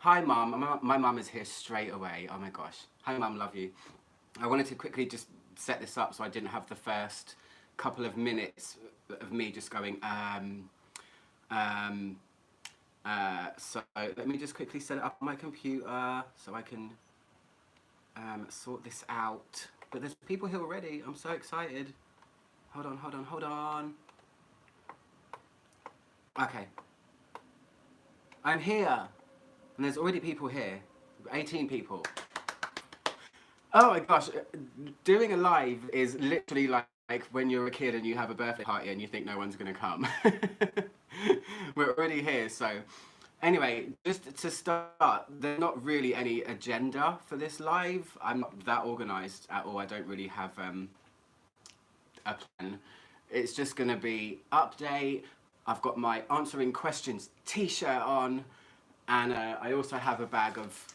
Hi, Mum. My mum is here straight away. Oh my gosh. Hi, Mum. Love you. I wanted to quickly just set this up so I didn't have the first couple of minutes of me just going, um, so let me just quickly set it up on my computer so I can sort this out. But there's people here already. I'm so excited. Hold on, hold on, hold on. Okay. I'm here. And there's already people here. 18 people. Oh my gosh. Doing a live is literally like when you're a kid and you have a birthday party and you think no one's going to come. We're already here, so anyway, just to start, there's not really any agenda for this live. I'm not that organised at all. I don't really have a plan. It's just going to be update. I've got my answering questions t-shirt on, and I also have a bag of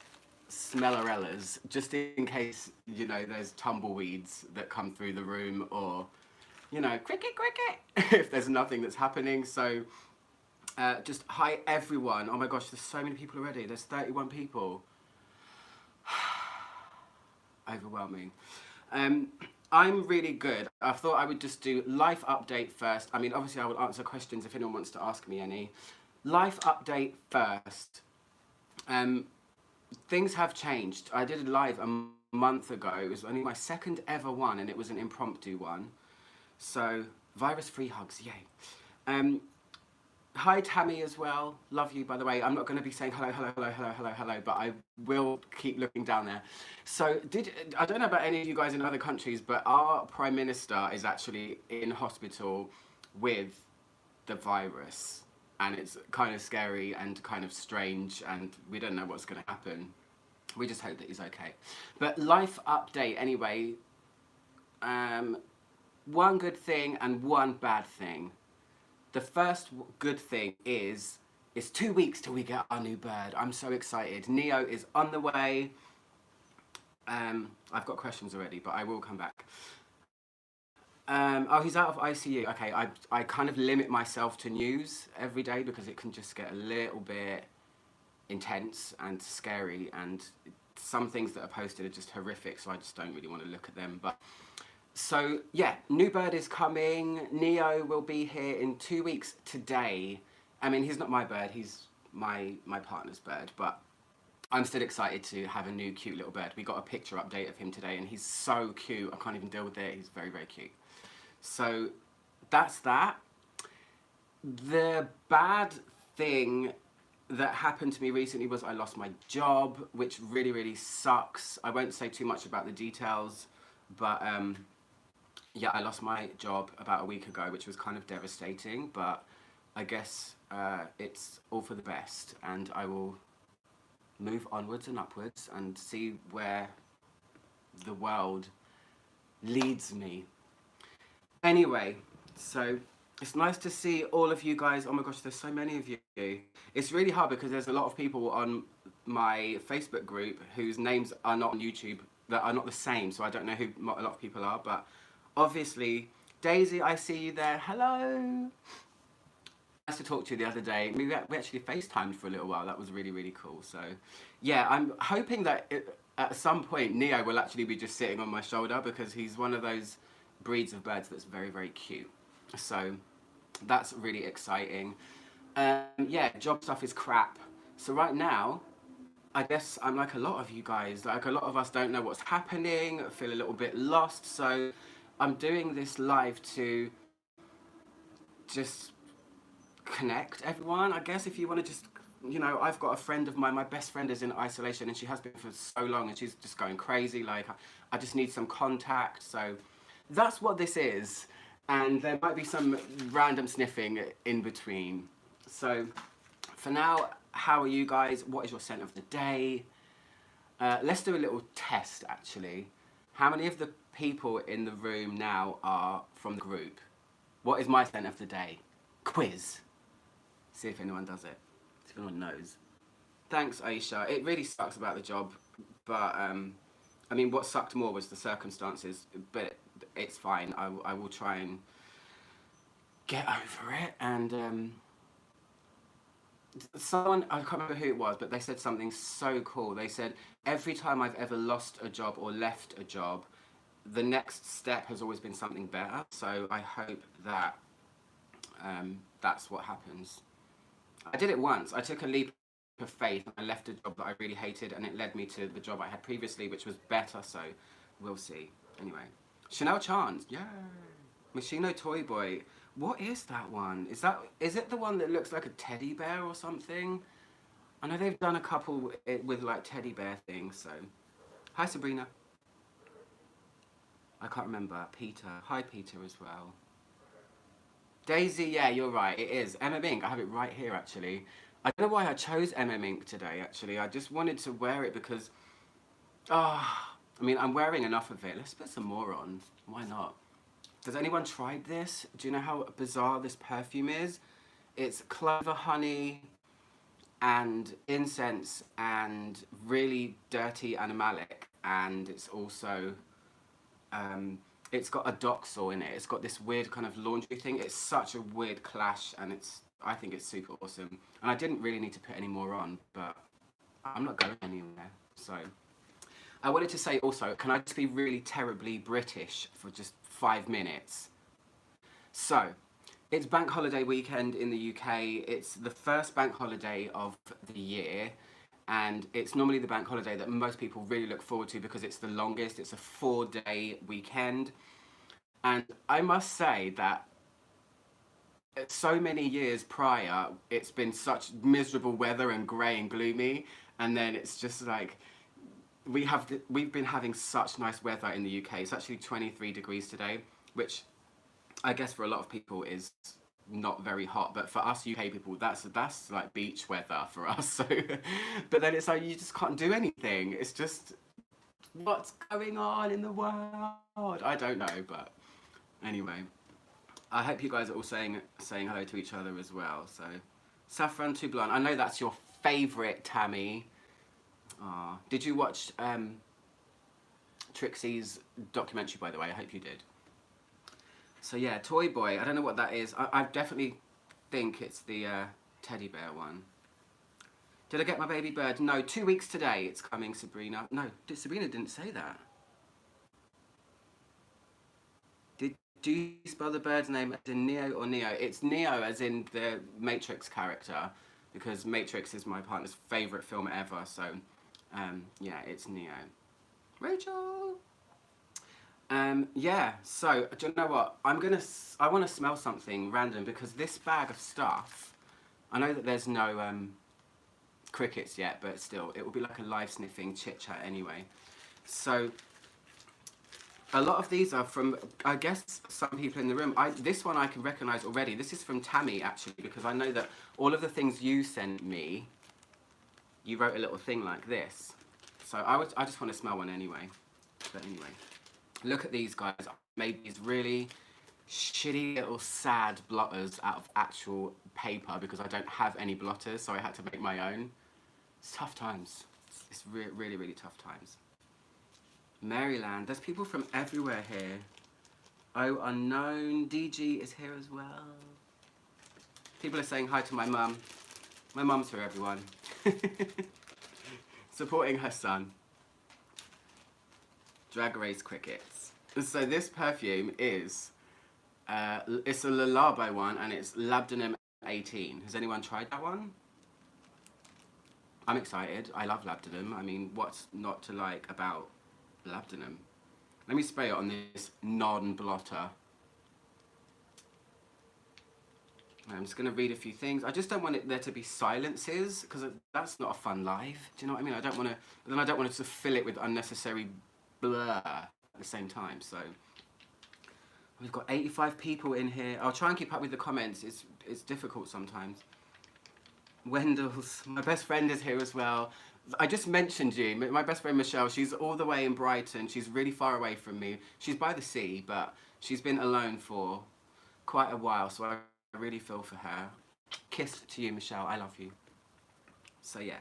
smellarellas, just in case, you know, there's tumbleweeds that come through the room, or, you know, cricket, cricket, if there's nothing that's happening. So just hi everyone. Oh my gosh, there's so many people already. There's 31 people. Overwhelming. I'm really good. I thought I would just do life update first. I mean, obviously I will answer questions if anyone wants to ask me any. Life update first. Things have changed. I did a live a month ago. It was only my second ever one, and it was an impromptu one. So, virus-free hugs, yay. Hi Tammy as well, love you by the way. I'm not going to be saying hello, hello, hello, hello, hello, hello, but I will keep looking down there. So I don't know about any of you guys in other countries, but our Prime Minister is actually in hospital with the virus. And it's kind of scary and kind of strange, and we don't know what's going to happen. We just hope that he's okay. But life update anyway. One good thing and one bad thing. The first good thing is it's 2 weeks till we get our new bird. I'm so excited. Neo is on the way. I've got questions already, but I will come back. Oh, he's out of ICU. Okay, I kind of limit myself to news every day because it can just get a little bit intense and scary, and some things that are posted are just horrific, so I just don't really want to look at them. But so yeah, new bird is coming. Neo will be here in 2 weeks today. I mean, he's not my bird, he's my partner's bird, but I'm still excited to have a new cute little bird. We got a picture update of him today and he's so cute. I can't even deal with it. He's very, very cute. So that's that. The bad thing that happened to me recently was I lost my job, which really, really sucks. I won't say too much about the details, but yeah, I lost my job about a week ago, which was kind of devastating, but I guess it's all for the best, and I will move onwards and upwards and see where the world leads me. Anyway, so it's nice to see all of you guys. Oh my gosh, there's so many of you. It's really hard because there's a lot of people on my Facebook group whose names are not on YouTube, that are not the same, so I don't know who a lot of people are, but obviously, Daisy, I see you there. Hello. Nice to talk to you the other day. We actually FaceTimed for a little while. That was really, really cool. So, yeah, I'm hoping that at some point Neo will actually be just sitting on my shoulder because he's one of those breeds of birds that's very, very cute. So, that's really exciting. Yeah, job stuff is crap. So right now, I guess I'm like a lot of you guys. Like a lot of us don't know what's happening, feel a little bit lost. So I'm doing this live to just connect everyone, I guess, if you want to just, you know, I've got a friend of mine, my best friend is in isolation and she has been for so long and she's just going crazy. Like, I just need some contact. So that's what this is. And there might be some random sniffing in between. So for now, how are you guys? What is your scent of the day? Let's do a little test, actually. How many of the people in the room now are from the group? What is my scent of the day? Quiz. See if anyone does it. See if anyone knows. Thanks, Aisha. It really sucks about the job, but I mean, what sucked more was the circumstances, but it's fine. I will try and get over it, and someone, I can't remember who it was, but they said something so cool. They said, every time I've ever lost a job or left a job, the next step has always been something better. So I hope that that's what happens. I did it once. I took a leap of faith and I left a job that I really hated, and it led me to the job I had previously, which was better. So we'll see. Anyway, Chanel Chance, yeah. Machino Toy Boy. What is that one? Is it the one that looks like a teddy bear or something? I know they've done a couple with like teddy bear things. So, hi Sabrina. I can't remember. Peter. Hi Peter as well. Daisy, yeah, you're right. It is MM Ink. I have it right here actually. I don't know why I chose MM Ink today. Actually, I just wanted to wear it because, I mean, I'm wearing enough of it. Let's put some more on. Why not? Has anyone tried this? Do you know how bizarre this perfume is? It's clover honey and incense and really dirty animalic, and it's also it's got a doxal in it. It's got this weird kind of laundry thing. It's such a weird clash, and I think it's super awesome. And I didn't really need to put any more on, but I'm not going anywhere. So I wanted to say also, can I just be really terribly British for just 5 minutes? So, it's bank holiday weekend in the UK. It's the first bank holiday of the year, and it's normally the bank holiday that most people really look forward to because it's the longest. It's a 4-day weekend. And I must say that so many years prior, it's been such miserable weather and grey and gloomy, and then it's just like, we've been having such nice weather in the UK. It's actually 23 degrees today, which I guess for a lot of people is not very hot, but for us UK people, that's like beach weather for us. So, but then it's like you just can't do anything. It's just, what's going on in the world? I don't know, but anyway, I hope you guys are all saying hello to each other as well. So, Saffron Too Blonde. I know that's your favourite, Tammy. Aww. Did you watch Trixie's documentary, by the way? I hope you did. So yeah, Toy Boy. I don't know what that is. I definitely think it's the teddy bear one. Did I get my baby bird? No, 2 weeks today it's coming, Sabrina. No, Sabrina didn't say that. Do you spell the bird's name as in Neo or Neo? It's Neo as in the Matrix character, because Matrix is my partner's favourite film ever, so yeah, it's Neo. Rachel! Yeah, so, do you know what? I want to smell something random, because this bag of stuff, I know that there's no crickets yet, but still, it will be like a live sniffing chit-chat anyway. So, a lot of these are from, I guess, some people in the room. This one I can recognise already. This is from Tammy, actually, because I know that all of the things you sent me, you wrote a little thing like this. So I just want to smell one anyway. But anyway, look at these guys. I made these really shitty little sad blotters out of actual paper because I don't have any blotters, so I had to make my own. It's tough times. It's really, really tough times. Maryland. There's people from everywhere here. Oh, unknown. DG is here as well. People are saying hi to my mum. My mum's here, everyone. Supporting her son. Drag Race Crickets. So this perfume is, it's a Le Labo one, and it's Labdanum 18. Has anyone tried that one? I'm excited. I love Labdanum. I mean, what's not to like about Labdanum? Let me spray it on this non-blotter. I'm just going to read a few things. I just don't want there to be silences, because that's not a fun live. Do you know what I mean? I don't want to, then I don't want to fill it with unnecessary blur at the same time. So we've got 85 people in here. I'll try and keep up with the comments. It's difficult sometimes. Wendell's, my best friend, is here as well. I just mentioned you. My best friend Michelle, she's all the way in Brighton. She's really far away from me. She's by the sea, but she's been alone for quite a while, so I really feel for her. Kiss to you, Michelle. I love you. So yeah.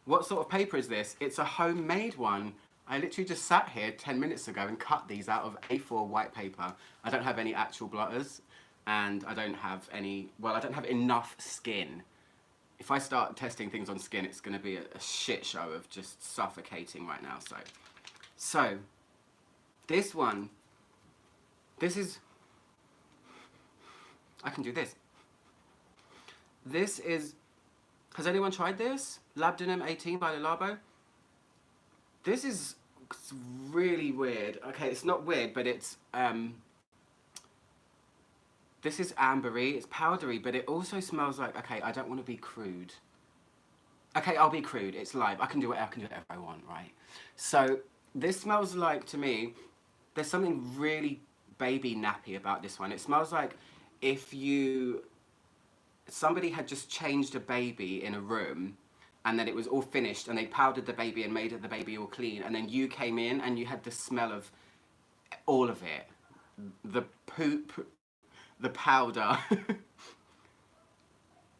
What sort of paper is this? It's a homemade one. I literally just sat here 10 minutes ago and cut these out of A4 white paper. I don't have any actual blotters, and I don't have any, well, I don't have enough skin if I start testing things on skin, it's going to be a shit show of just suffocating right now. So this one, this is, I can do this. This is, has anyone tried this? Labdanum 18 by Le Labo. This is really weird. Okay, it's not weird, but it's, this is ambery, it's powdery, but it also smells like, okay, I don't want to be crude. Okay, I'll be crude, it's live. I can do whatever I want, right? So this smells like, to me, there's something really baby nappy about this one. It smells like if somebody had just changed a baby in a room and then it was all finished and they powdered the baby and made the baby all clean, and then you came in and you had the smell of all of it. The poop, the powder,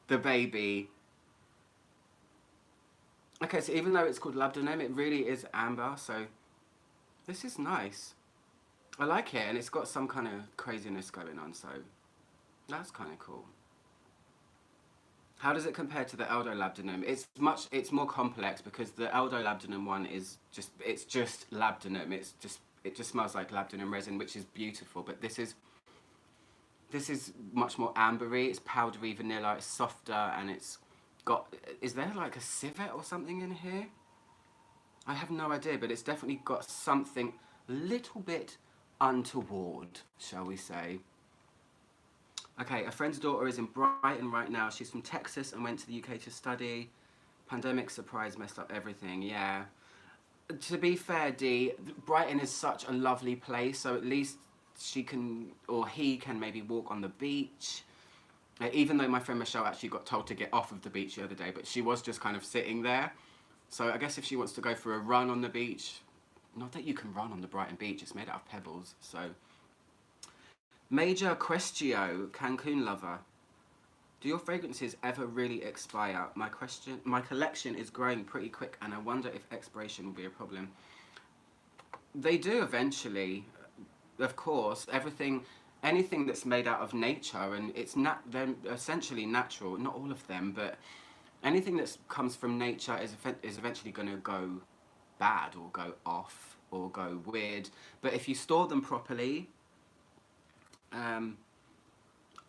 the baby. Okay, so even though it's called Labdanum, it really is amber, so this is nice. I like it, and it's got some kind of craziness going on, so that's kind of cool. How does it compare to the Eldo Labdanum? It's more complex because the Eldo Labdanum one is it's just labdanum. It just smells like labdanum resin, which is beautiful. But this is much more ambery. It's powdery vanilla. It's softer, and it's got. Is there like a civet or something in here? I have no idea, but it's definitely got something a little bit untoward, shall we say. Okay, a friend's daughter is in Brighton right now. She's from Texas and went to the UK to study. Pandemic surprise messed up everything, yeah. To be fair, Dee, Brighton is such a lovely place, so at least she can, or he can maybe walk on the beach. Even though my friend Michelle actually got told to get off of the beach the other day, but she was just kind of sitting there. So I guess if she wants to go for a run on the beach, not that you can run on the Brighton beach, it's made out of pebbles, so. Major Questio, Cancun lover. Do your fragrances ever really expire? My collection is growing pretty quick and I wonder if expiration will be a problem. They do eventually, of course. Anything that's made out of nature, and they're essentially natural, not all of them, but anything that comes from nature is eventually going to go bad or go off or go weird. But if you store them properly,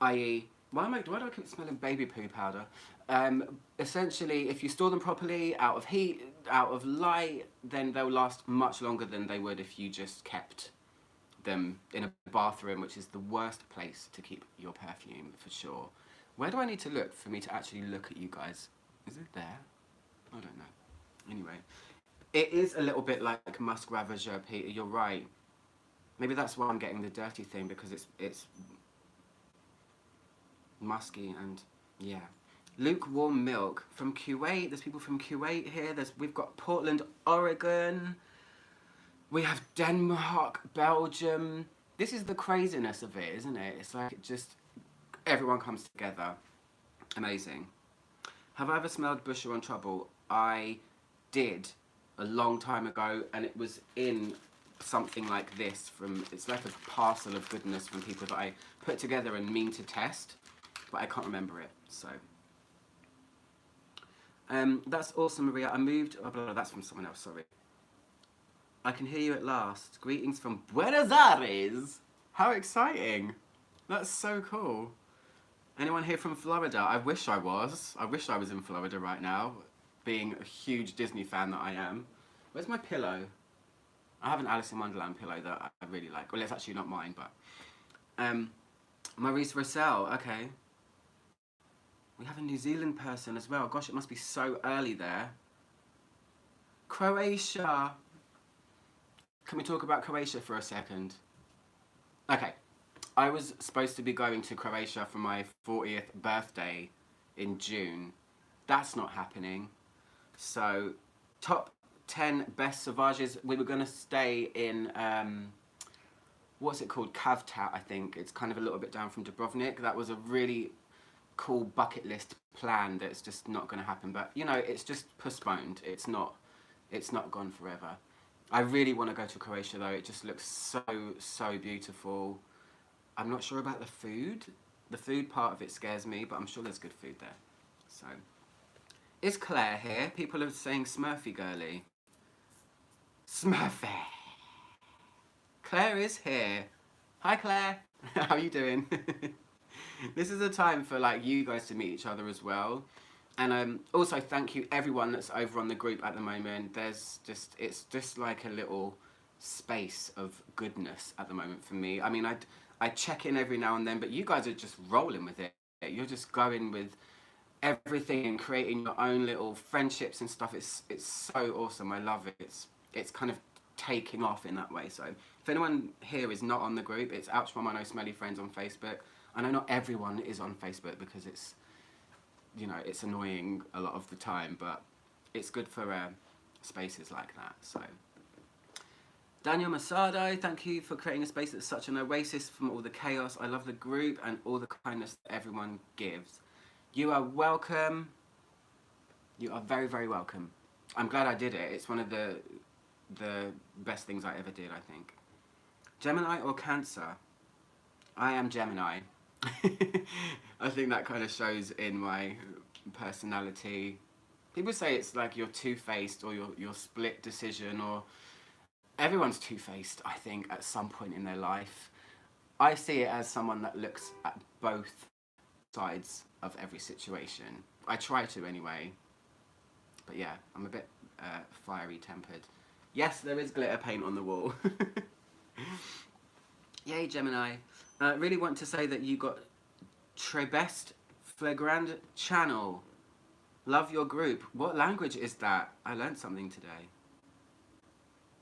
i.e., why do I keep smelling baby poo powder? Essentially, if you store them properly, out of heat, out of light, then they'll last much longer than they would if you just kept them in a bathroom, which is the worst place to keep your perfume, for sure. Where do I need to look for me to actually look at you guys? Is it there? I don't know. Anyway, it is a little bit like Musk Ravager, Peter, you're right. Maybe that's why I'm getting the dirty thing, because it's musky and yeah. Lukewarm milk from Kuwait. There's people from Kuwait here. We've got Portland, Oregon. We have Denmark, Belgium. This is the craziness of it, isn't it? It's like everyone comes together. Amazing. Have I ever smelled Bush or on Trouble? I did a long time ago, and it was in something like this. It's like a parcel of goodness from people that I put together and mean to test, but I can't remember it, so. That's awesome, Maria. I moved, oh, blah, blah, that's from someone else, sorry. I can hear you at last. Greetings from Buenos Aires. How exciting. That's so cool. Anyone here from Florida? I wish I was. I wish I was in Florida right now, being a huge Disney fan that I am. Where's my pillow? I have an Alice in Wonderland pillow that I really like. Well, it's actually not mine, but... Maurice Rossell, okay. We have a New Zealand person as well. Gosh, it must be so early there. Croatia. Can we talk about Croatia for a second? Okay. I was supposed to be going to Croatia for my 40th birthday in June. That's not happening. So, top 10 best Sauvages. We were going to stay in, what's it called? Kavtat, I think. It's kind of a little bit down from Dubrovnik. That was a really cool bucket list plan that's just not going to happen. But, you know, it's just postponed. It's not gone forever. I really want to go to Croatia, though. It just looks so beautiful. I'm not sure about the food. The food part of it scares me, but I'm sure there's good food there. So, Is Claire here? People are saying Smurfy girly. Smurfy. Claire is here. Hi Claire. How are you doing? This is a time for like you guys to meet each other as well. And also thank you everyone that's over on the group at the moment. It's just like a little space of goodness at the moment for me. I mean, I check in every now and then, but you guys are just rolling with it. You're just going with everything and creating your own little friendships and stuff. It's so awesome. I love it. It's kind of taking off in that way. So if anyone here is not on the group, it's Ouch Mum, I Know Smelly Friends on Facebook. I know not everyone is on Facebook because it's, you know, it's annoying a lot of the time, but it's good for spaces like that. So Daniel Masado, thank you for creating a space that's such an oasis from all the chaos. I love the group and all the kindness that everyone gives. You are welcome. You are very, very welcome. I'm glad I did it. It's one of the best things I ever did, I think. Gemini or Cancer? I am Gemini. I think that kind of shows in my personality. People say it's like you're two-faced or you're split decision, or everyone's two-faced, I think, at some point in their life. I see it as someone that looks at both sides of every situation. I try to anyway. But yeah, I'm a bit fiery tempered. Yes, there is glitter paint on the wall. Yay, Gemini. Really want to say that you got Trebest Flagrand channel. Love your group. What language is that? I learned something today.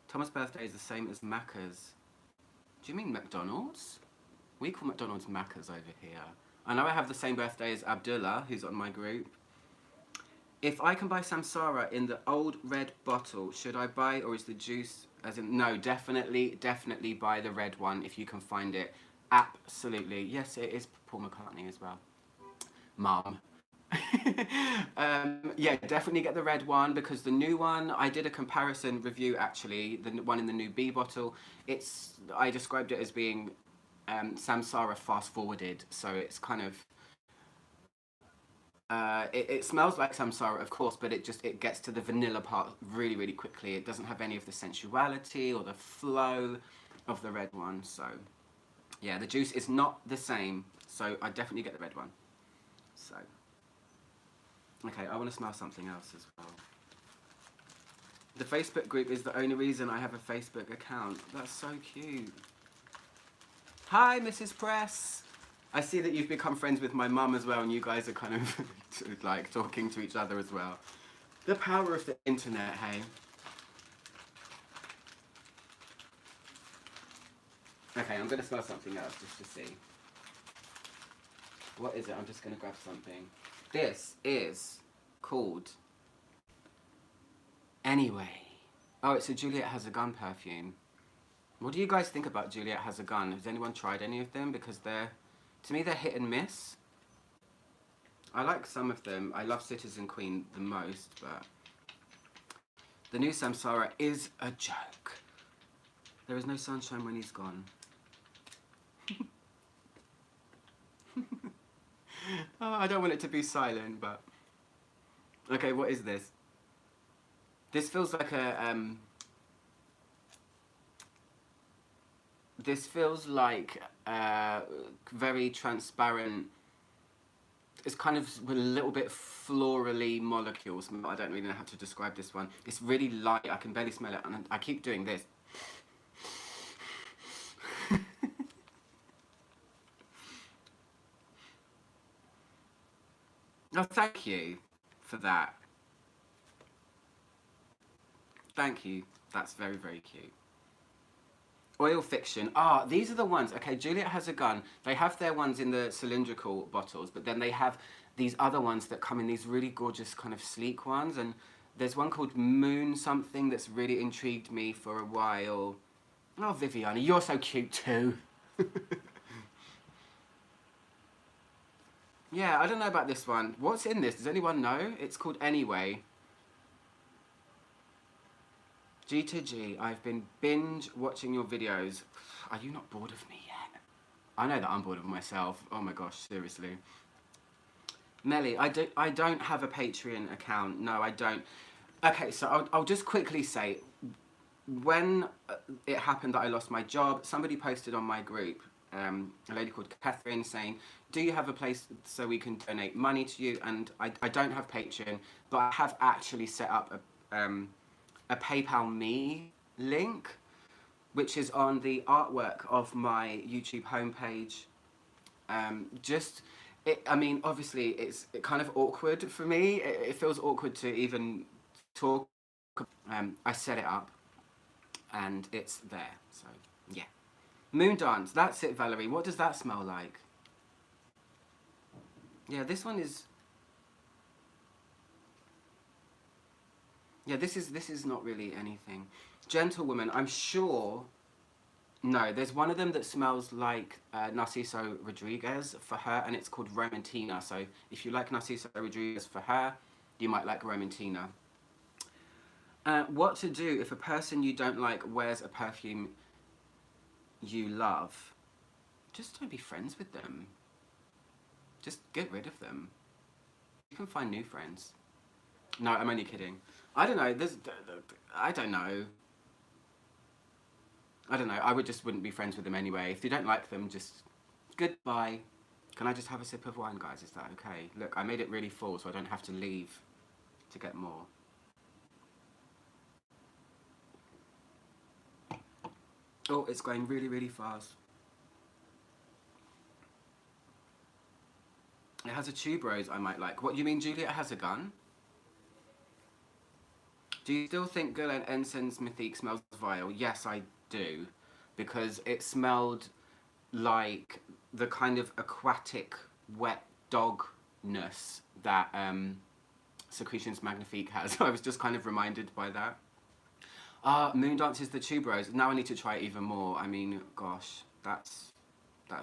Thomas' birthday is the same as Macca's. Do you mean McDonald's? We call McDonald's Macca's over here. I know I have the same birthday as Abdullah, who's on my group. If I can buy Samsara in the old red bottle, should I buy, or is the juice, as in, no, definitely buy the red one if you can find it. Absolutely. Yes, it is Paul McCartney as well. Mum. Yeah, definitely get the red one, because the new one, I did a comparison review actually, the one in the new B bottle. I described it as being Samsara fast forwarded, so it's kind of, it smells like Samsara, of course, but it gets to the vanilla part really, really quickly. It doesn't have any of the sensuality or the flow of the red one, so yeah, the juice is not the same, so I definitely get the red one. So, okay, I want to smell something else as well. The Facebook group is the only reason I have a Facebook account. That's so cute. Hi, Mrs. Press. I see that you've become friends with my mum as well, and you guys are kind of like talking to each other as well. The power of the internet, hey? Okay, I'm going to smell something else just to see. What is it? I'm just going to grab something. This is called Anyway. Oh, it's a Juliet Has a Gun perfume. What do you guys think about Juliet Has a Gun? Has anyone tried any of them? Because to me, they're hit and miss. I like some of them. I love Citizen Queen the most, but the new Samsara is a joke. There is no sunshine when he's gone. Oh, I don't want it to be silent, but... Okay, what is this? This feels like a... This feels like very transparent. It's kind of with a little bit florally molecules. I don't really know how to describe this one. It's really light. I can barely smell it, and I keep doing this. Oh, thank you for that. Thank you. That's very, very cute. Oil Fiction. Ah, these are the ones. Okay, Juliet Has a Gun. They have their ones in the cylindrical bottles, but then they have these other ones that come in these really gorgeous kind of sleek ones. And there's one called Moon something that's really intrigued me for a while. Oh, Viviana, you're so cute too. Yeah, I don't know about this one. What's in this? Does anyone know? It's called Anyway. G to G, I've been binge watching your videos. Are you not bored of me yet? I know that I'm bored of myself. Oh my gosh, seriously. Melly, I don't have a Patreon account. No, I don't. Okay, so I'll just quickly say, when it happened that I lost my job, somebody posted on my group, a lady called Catherine, saying, do you have a place so we can donate money to you? And I don't have Patreon, but I have actually set up a PayPal Me link, which is on the artwork of my YouTube homepage. Just, I mean, obviously, it's kind of awkward for me. It feels awkward to even talk. I set it up, and it's there. So, yeah. Moon Dance, that's it, Valerie. What does that smell like? Yeah, this one is... Yeah, this is not really anything. Gentlewoman, I'm sure... No, there's one of them that smells like Narciso Rodriguez for her, and it's called Romantina. So if you like Narciso Rodriguez for her, you might like Romantina. What to do if a person you don't like wears a perfume you love? Just don't be friends with them. Just get rid of them. You can find new friends. No, I'm only kidding. I don't know. I don't know. I don't know. I wouldn't be friends with them anyway. If you don't like them, just goodbye. Can I just have a sip of wine, guys? Is that okay? Look, I made it really full so I don't have to leave to get more. Oh, it's going really, really fast. It has a tuberose I might like. What, you mean Juliet has a gun? Do you still think Guerlain Ensign's Mythique smells vile? Yes, I do. Because it smelled like the kind of aquatic, wet dogness that Secretions Magnifique has. I was just kind of reminded by that. Moondance is the tuberose. Now I need to try it even more. I mean, gosh, that's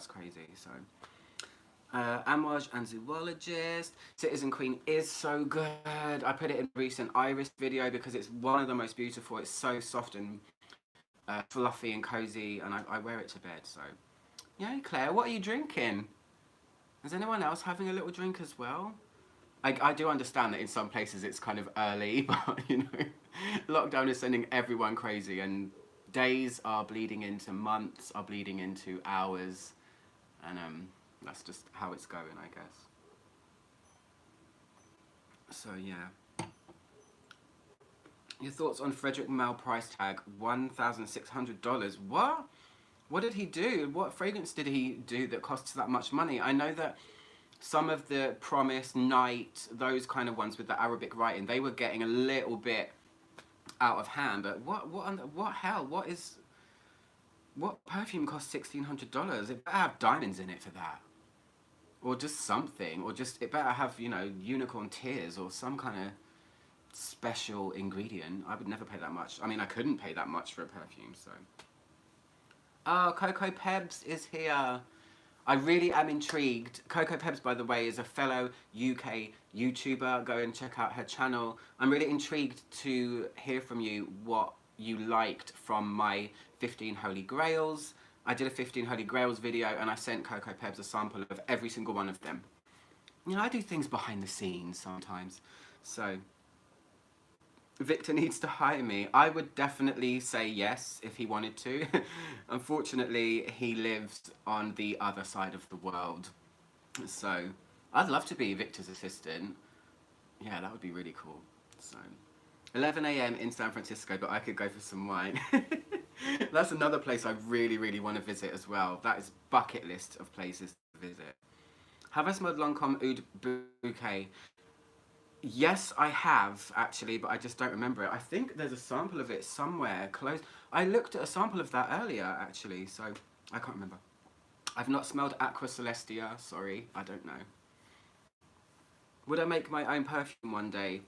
crazy. So, Amouage and Zoologist. Citizen Queen is so good. I put it in a recent Iris video because it's one of the most beautiful. It's so soft and fluffy and cozy, and I wear it to bed. So, yeah, Claire, what are you drinking? Is anyone else having a little drink as well? I do understand that in some places it's kind of early, but you know, lockdown is sending everyone crazy, and days are bleeding into months, are bleeding into hours, and that's just how it's going, I guess. So yeah. Your thoughts on Frederick Malle price tag, $1,600. What? What did he do? What fragrance did he do that costs that much money? I know that some of the Promise, Night, those kind of ones with the Arabic writing, they were getting a little bit out of hand. But what hell? What perfume costs $1,600? It better have diamonds in it for that, or just something, or just it better have, you know, unicorn tears or some kind of special ingredient. I would never pay that much. I mean, I couldn't pay that much for a perfume. So, oh, Coco Pebs is here. I really am intrigued. Coco Pebs, by the way, is a fellow UK YouTuber. Go and check out her channel. I'm really intrigued to hear from you what you liked from my 15 Holy Grails. I did a 15 Holy Grails video and I sent Coco Pebs a sample of every single one of them. You know, I do things behind the scenes sometimes. So, Victor needs to hire me. I would definitely say yes if he wanted to. Unfortunately, he lives on the other side of the world. So, I'd love to be Victor's assistant. Yeah, that would be really cool. So, 11 a.m. in San Francisco, but I could go for some wine. That's another place I really, really want to visit as well. That is bucket list of places to visit. Have I smelled Lancôme Oud Bouquet? Yes, I have, actually, but I just don't remember it. I think there's a sample of it somewhere close. I looked at a sample of that earlier, actually, so I can't remember. I've not smelled Aqua Celestia, sorry, I don't know. Would I make my own perfume one day?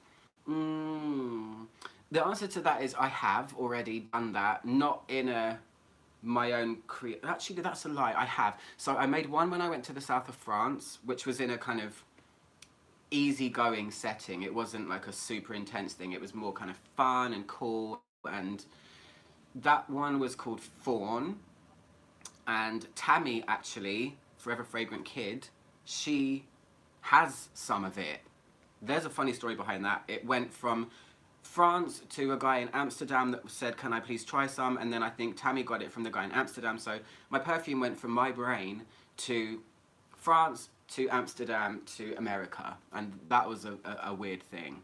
The answer to that is I have already done that, not in my own actually, that's a lie, I have. So I made one when I went to the south of France, which was in a kind of easygoing setting. It wasn't like a super intense thing. It was more kind of fun and cool, and that one was called Fawn. And Tammy, actually, Forever Fragrant Kid, she has some of it. There's a funny story behind that. It went from France to a guy in Amsterdam that said, can I please try some? And then I think Tammy got it from the guy in Amsterdam. So my perfume went from my brain to France to Amsterdam to America. And that was a weird thing,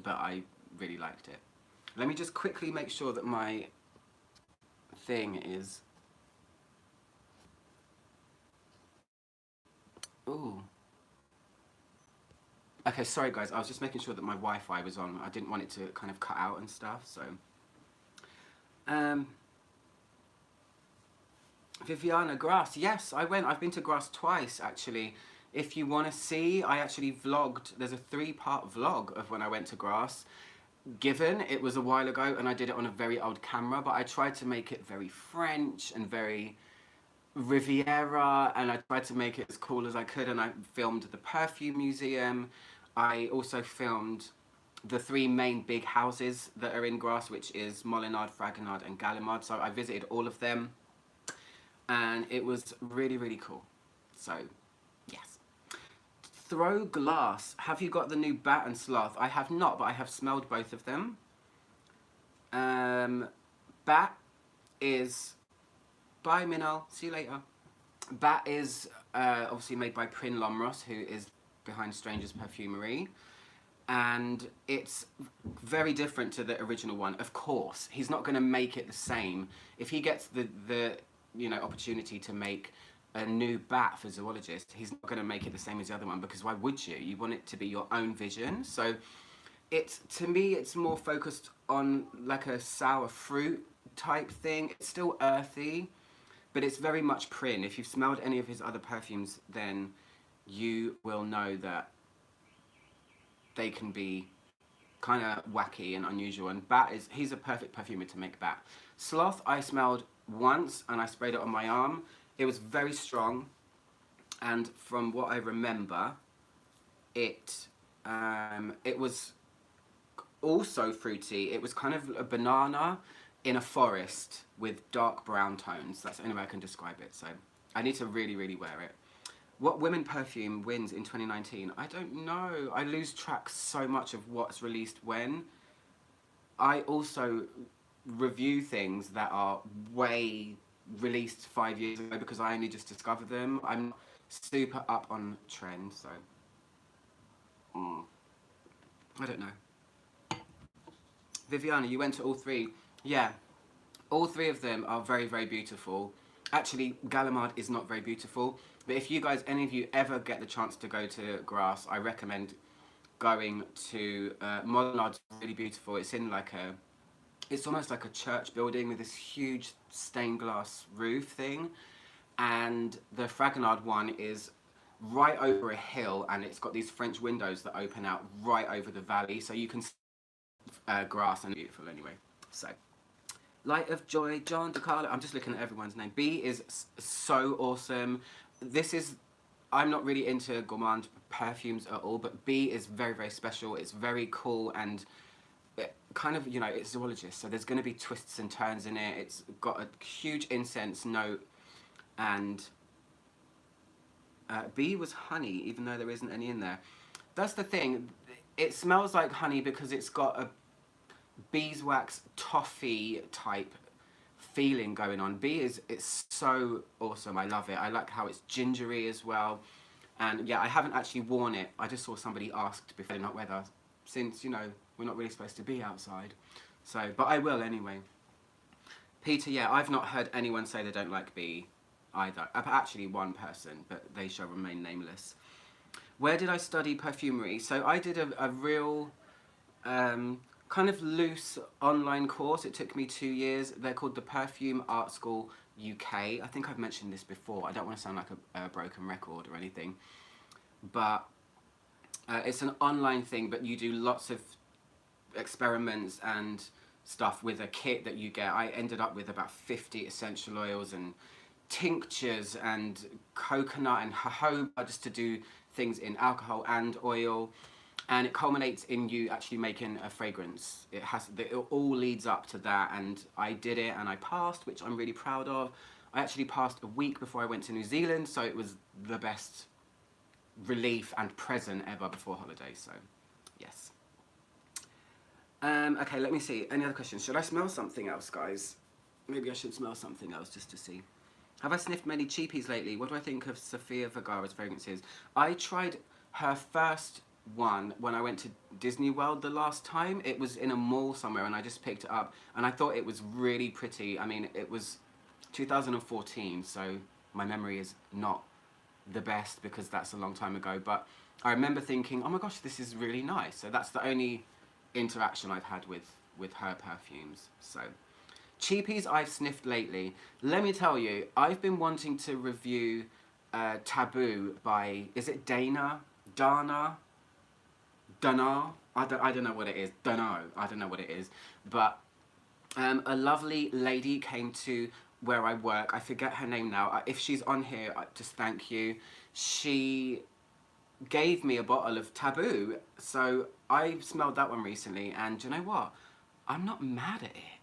but I really liked it. Let me just quickly make sure that my thing is... Ooh. Okay, sorry guys, I was just making sure that my Wi-Fi was on. I didn't want it to kind of cut out and stuff, so... Viviana, Grasse, yes, I went. I've been to Grasse twice, actually. If you want to see, I actually vlogged. There's a 3-part vlog of when I went to Grasse. Given it was a while ago, and I did it on a very old camera, but I tried to make it very French and very Riviera, and I tried to make it as cool as I could, and I filmed the perfume museum. I also filmed the 3 main big houses that are in Grasse, which is Molinard, Fragonard and Gallimard. So I visited all of them, and it was really, really cool. So, yes. Throw Glass. Have you got the new Bat and Sloth? I have not, but I have smelled both of them. Bat is... Bye, Minal. See you later. Bat is obviously made by Prin Lomros, who is behind Stranger's Perfumery. And it's very different to the original one. Of course, he's not going to make it the same. If he gets the opportunity to make a new bat for zoologists, he's not going to make it the same as the other one, because why would you? You want it to be your own vision. So to me, it's more focused on like a sour fruit type thing. It's still earthy, but it's very much Prin. If you've smelled any of his other perfumes, then you will know that they can be kind of wacky and unusual. And Bat he's a perfect perfumer to make Bat. Sloth I smelled once, and I sprayed it on my arm. It was very strong, and from what I remember, it was also fruity. It was kind of a banana in a forest with dark brown tones. That's the only way I can describe it. So I need to really, really wear it. What women perfume wins in 2019? I don't know. I lose track so much of what's released when. I also review things that are way released 5 years ago because I only just discovered them. I'm not super up on trends, so I don't know. Viviana, you went to all 3. Yeah, all 3 of them are very, very beautiful. Actually, Gallimard is not very beautiful, but if you guys, any of you ever get the chance to go to Grasse, I recommend going to Molinard's really beautiful. It's in like it's almost like a church building with this huge stained glass roof thing, and the Fragonard one is right over a hill, and it's got these French windows that open out right over the valley, so you can see Grasse, and beautiful anyway. So, Light of Joy, John DeCarlo. I'm just looking at everyone's name. B is so awesome. I'm not really into gourmand perfumes at all, but B is very, very special. It's very cool, and it kind of, it's zoologist, so there's going to be twists and turns in it. It's got a huge incense note, and B was honey, even though there isn't any in there. That's the thing. It smells like honey because it's got a beeswax toffee type feeling going on. It's so awesome. I love it. I like how it's gingery as well. And yeah, I haven't actually worn it. I just saw somebody asked before not whether, since we're not really supposed to be outside. So, but I will anyway. Peter, yeah, I've not heard anyone say they don't like B either. Actually, one person, but they shall remain nameless. Where did I study perfumery? So I did a real kind of loose online course. It took me 2 years. They're called the Perfume Art School UK. I think I've mentioned this before. I don't want to sound like a broken record or anything, but it's an online thing, but you do lots of experiments and stuff with a kit that you get. I ended up with about 50 essential oils and tinctures and coconut and jojoba, just to do things in alcohol and oil. And it culminates in you actually making a fragrance. It all leads up to that, and I did it and I passed, which I'm really proud of. I actually passed a week before I went to New Zealand, so it was the best relief and present ever before holiday. So, yes. Okay, let me see. Any other questions? Should I smell something else, guys? Maybe I should smell something else just to see. Have I sniffed many cheapies lately? What do I think of Sofia Vergara's fragrances? I tried her first one when I went to Disney World the last time. It was in a mall somewhere and I just picked it up and I thought it was really pretty. I mean, it was 2014, so my memory is not the best because that's a long time ago, but I remember thinking, oh my gosh, this is really nice. So that's the only interaction I've had with her perfumes. So cheapies I've sniffed lately. Let me tell you, I've been wanting to review Taboo by, is it Dana? I don't know what it is. I don't know what it is. But a lovely lady came to where I work. I forget her name now. If she's on here, just thank you. She gave me a bottle of Taboo. So I smelled that one recently. And do you know what? I'm not mad at it.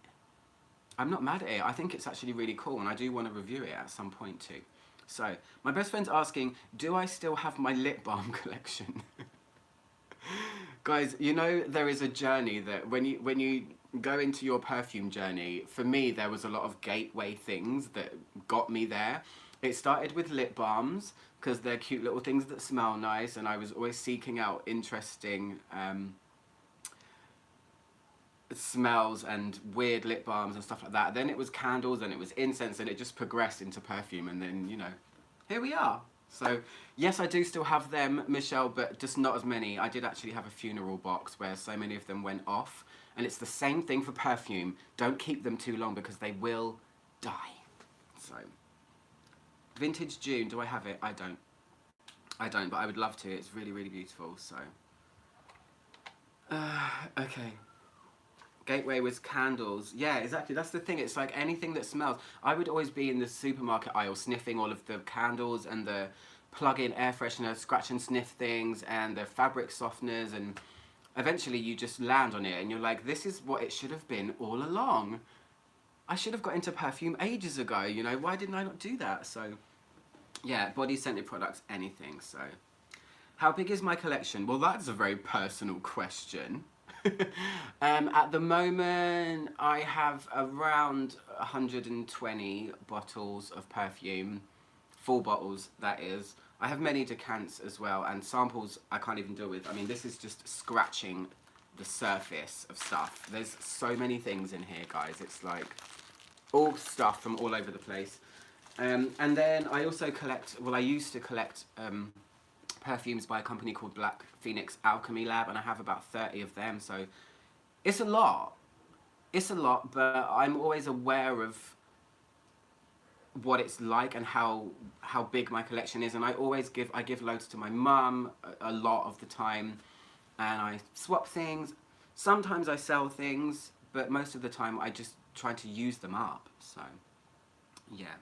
I'm not mad at it. I think it's actually really cool. And I do want to review it at some point too. So my best friend's asking, do I still have my lip balm collection? Guys, you know there is a journey that when you go into your perfume journey, for me there was a lot of gateway things that got me there. It started with lip balms because they're cute little things that smell nice, and I was always seeking out interesting smells and weird lip balms and stuff like that. Then it was candles, and it was incense, and it just progressed into perfume, and then, you know, here we are. So yes, I do still have them, Michelle, but just not as many. I did actually have a funeral box where so many of them went off, and it's the same thing for perfume. Don't keep them too long because they will die. So Vintage June, do I have it? I don't, but I would love to. It's really, really beautiful. So okay. Gateway was candles. Yeah, exactly. That's the thing. It's like anything that smells. I would always be in the supermarket aisle sniffing all of the candles and the plug-in air freshener, scratch and sniff things, and the fabric softeners, and eventually you just land on it and you're like, this is what it should have been all along. I should have got into perfume ages ago, you know, why didn't I not do that? So yeah, body scented products, anything. So how big is my collection? Well, that's a very personal question. At the moment, I have around 120 bottles of perfume, full bottles, that is. I have many decants as well, and samples I can't even deal with. I mean, this is just scratching the surface of stuff. There's so many things in here, guys. It's like all stuff from all over the place. And then I also collect, well, I used to collect perfumes by a company called Black Phoenix Alchemy Lab, and I have about 30 of them, so it's a lot. It's a lot, but I'm always aware of what it's like and how big my collection is, and I give loads to my mum a lot of the time, and I swap things. Sometimes I sell things, but most of the time I just try to use them up. So yeah.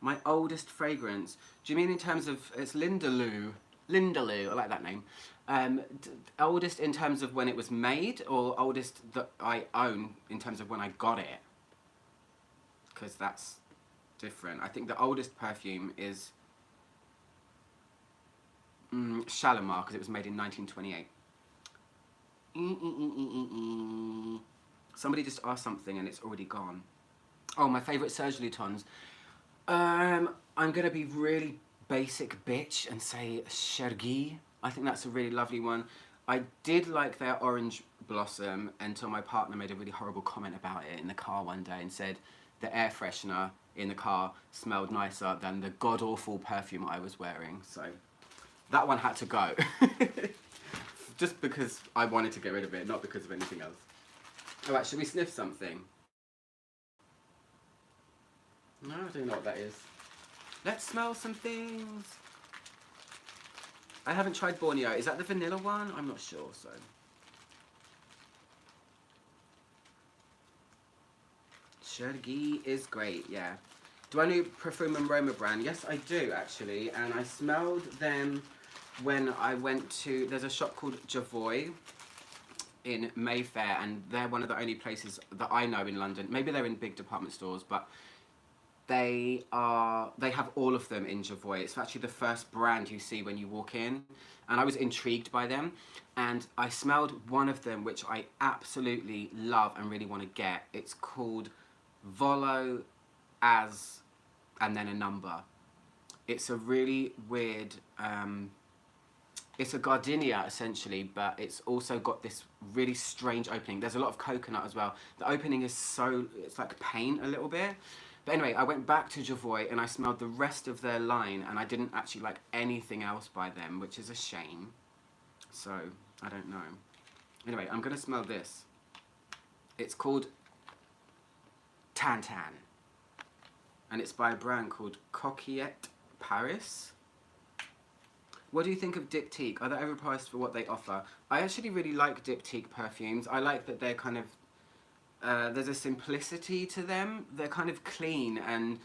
My oldest fragrance. Do you mean in terms of, it's Lindaloo, I like that name. Oldest in terms of when it was made, or oldest that I own in terms of when I got it? Because that's different. I think the oldest perfume is Shalimar, because it was made in 1928. Somebody just asked something and it's already gone. Oh, my favourite Serge Lutens. I'm going to be really basic bitch and say Chergui. I think that's a really lovely one. I did like their Orange Blossom until my partner made a really horrible comment about it in the car one day and said the air freshener in the car smelled nicer than the god-awful perfume I was wearing. So that one had to go. Just because I wanted to get rid of it, not because of anything else. Alright, should we sniff something? No, I don't know what that is. Let's smell some things. I haven't tried Borneo. Is that the vanilla one? I'm not sure, so. Chergui is great, yeah. Do I know Perfume and Roma brand? Yes, I do, actually. And I smelled them when I went to, there's a shop called Javoy in Mayfair, and they're one of the only places that I know in London. Maybe they're in big department stores, but They have all of them in Javoy. It's actually the first brand you see when you walk in, and I was intrigued by them, and I smelled one of them which I absolutely love and really want to get. It's called Volo As and then a number. It's a really weird, it's a gardenia essentially, but it's also got this really strange opening. There's a lot of coconut as well. The opening is so, it's like paint a little bit. But anyway, I went back to Javoy and I smelled the rest of their line, and I didn't actually like anything else by them, which is a shame. So, I don't know. Anyway, I'm going to smell this. It's called Tan Tan. And it's by a brand called Coquillette Paris. What do you think of Diptyque? Are they overpriced for what they offer? I actually really like Diptyque perfumes. I like that they're kind of, there's a simplicity to them. They're kind of clean and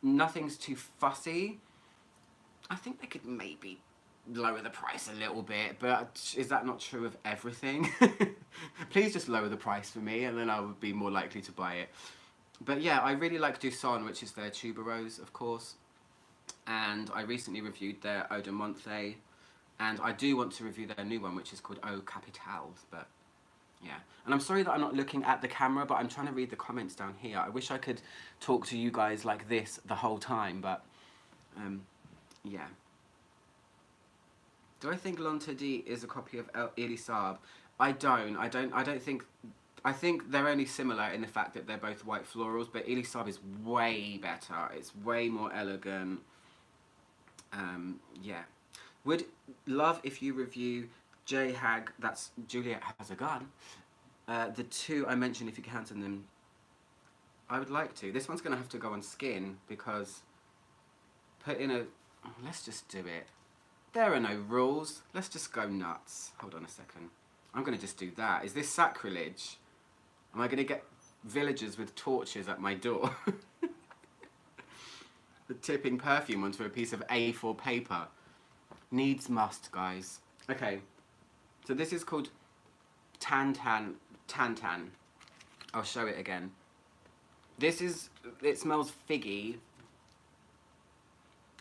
nothing's too fussy. I think they could maybe lower the price a little bit, but is that not true of everything? Please just lower the price for me and then I would be more likely to buy it. But yeah, I really like Duson, which is their tuberose, of course. And I recently reviewed their Eau de Monthé, and I do want to review their new one, which is called Eau Capitale, but yeah. And I'm sorry that I'm not looking at the camera, but I'm trying to read the comments down here. I wish I could talk to you guys like this the whole time, but yeah. Do I think L'Interdit is a copy of Elisab? I don't think. I think they're only similar in the fact that they're both white florals, but Elisab is way better. It's way more elegant. Yeah. Would love if you review J Hag, that's Juliet Has a Gun. The two I mentioned, if you can send them. I would like to. This one's going to have to go on skin because put in a... Let's just do it. There are no rules. Let's just go nuts. Hold on a second. I'm going to just do that. Is this sacrilege? Am I going to get villagers with torches at my door? The tipping perfume onto a piece of A4 paper. Needs must, guys. Okay. So this is called Tan Tan. I'll show it again. This is... It smells figgy.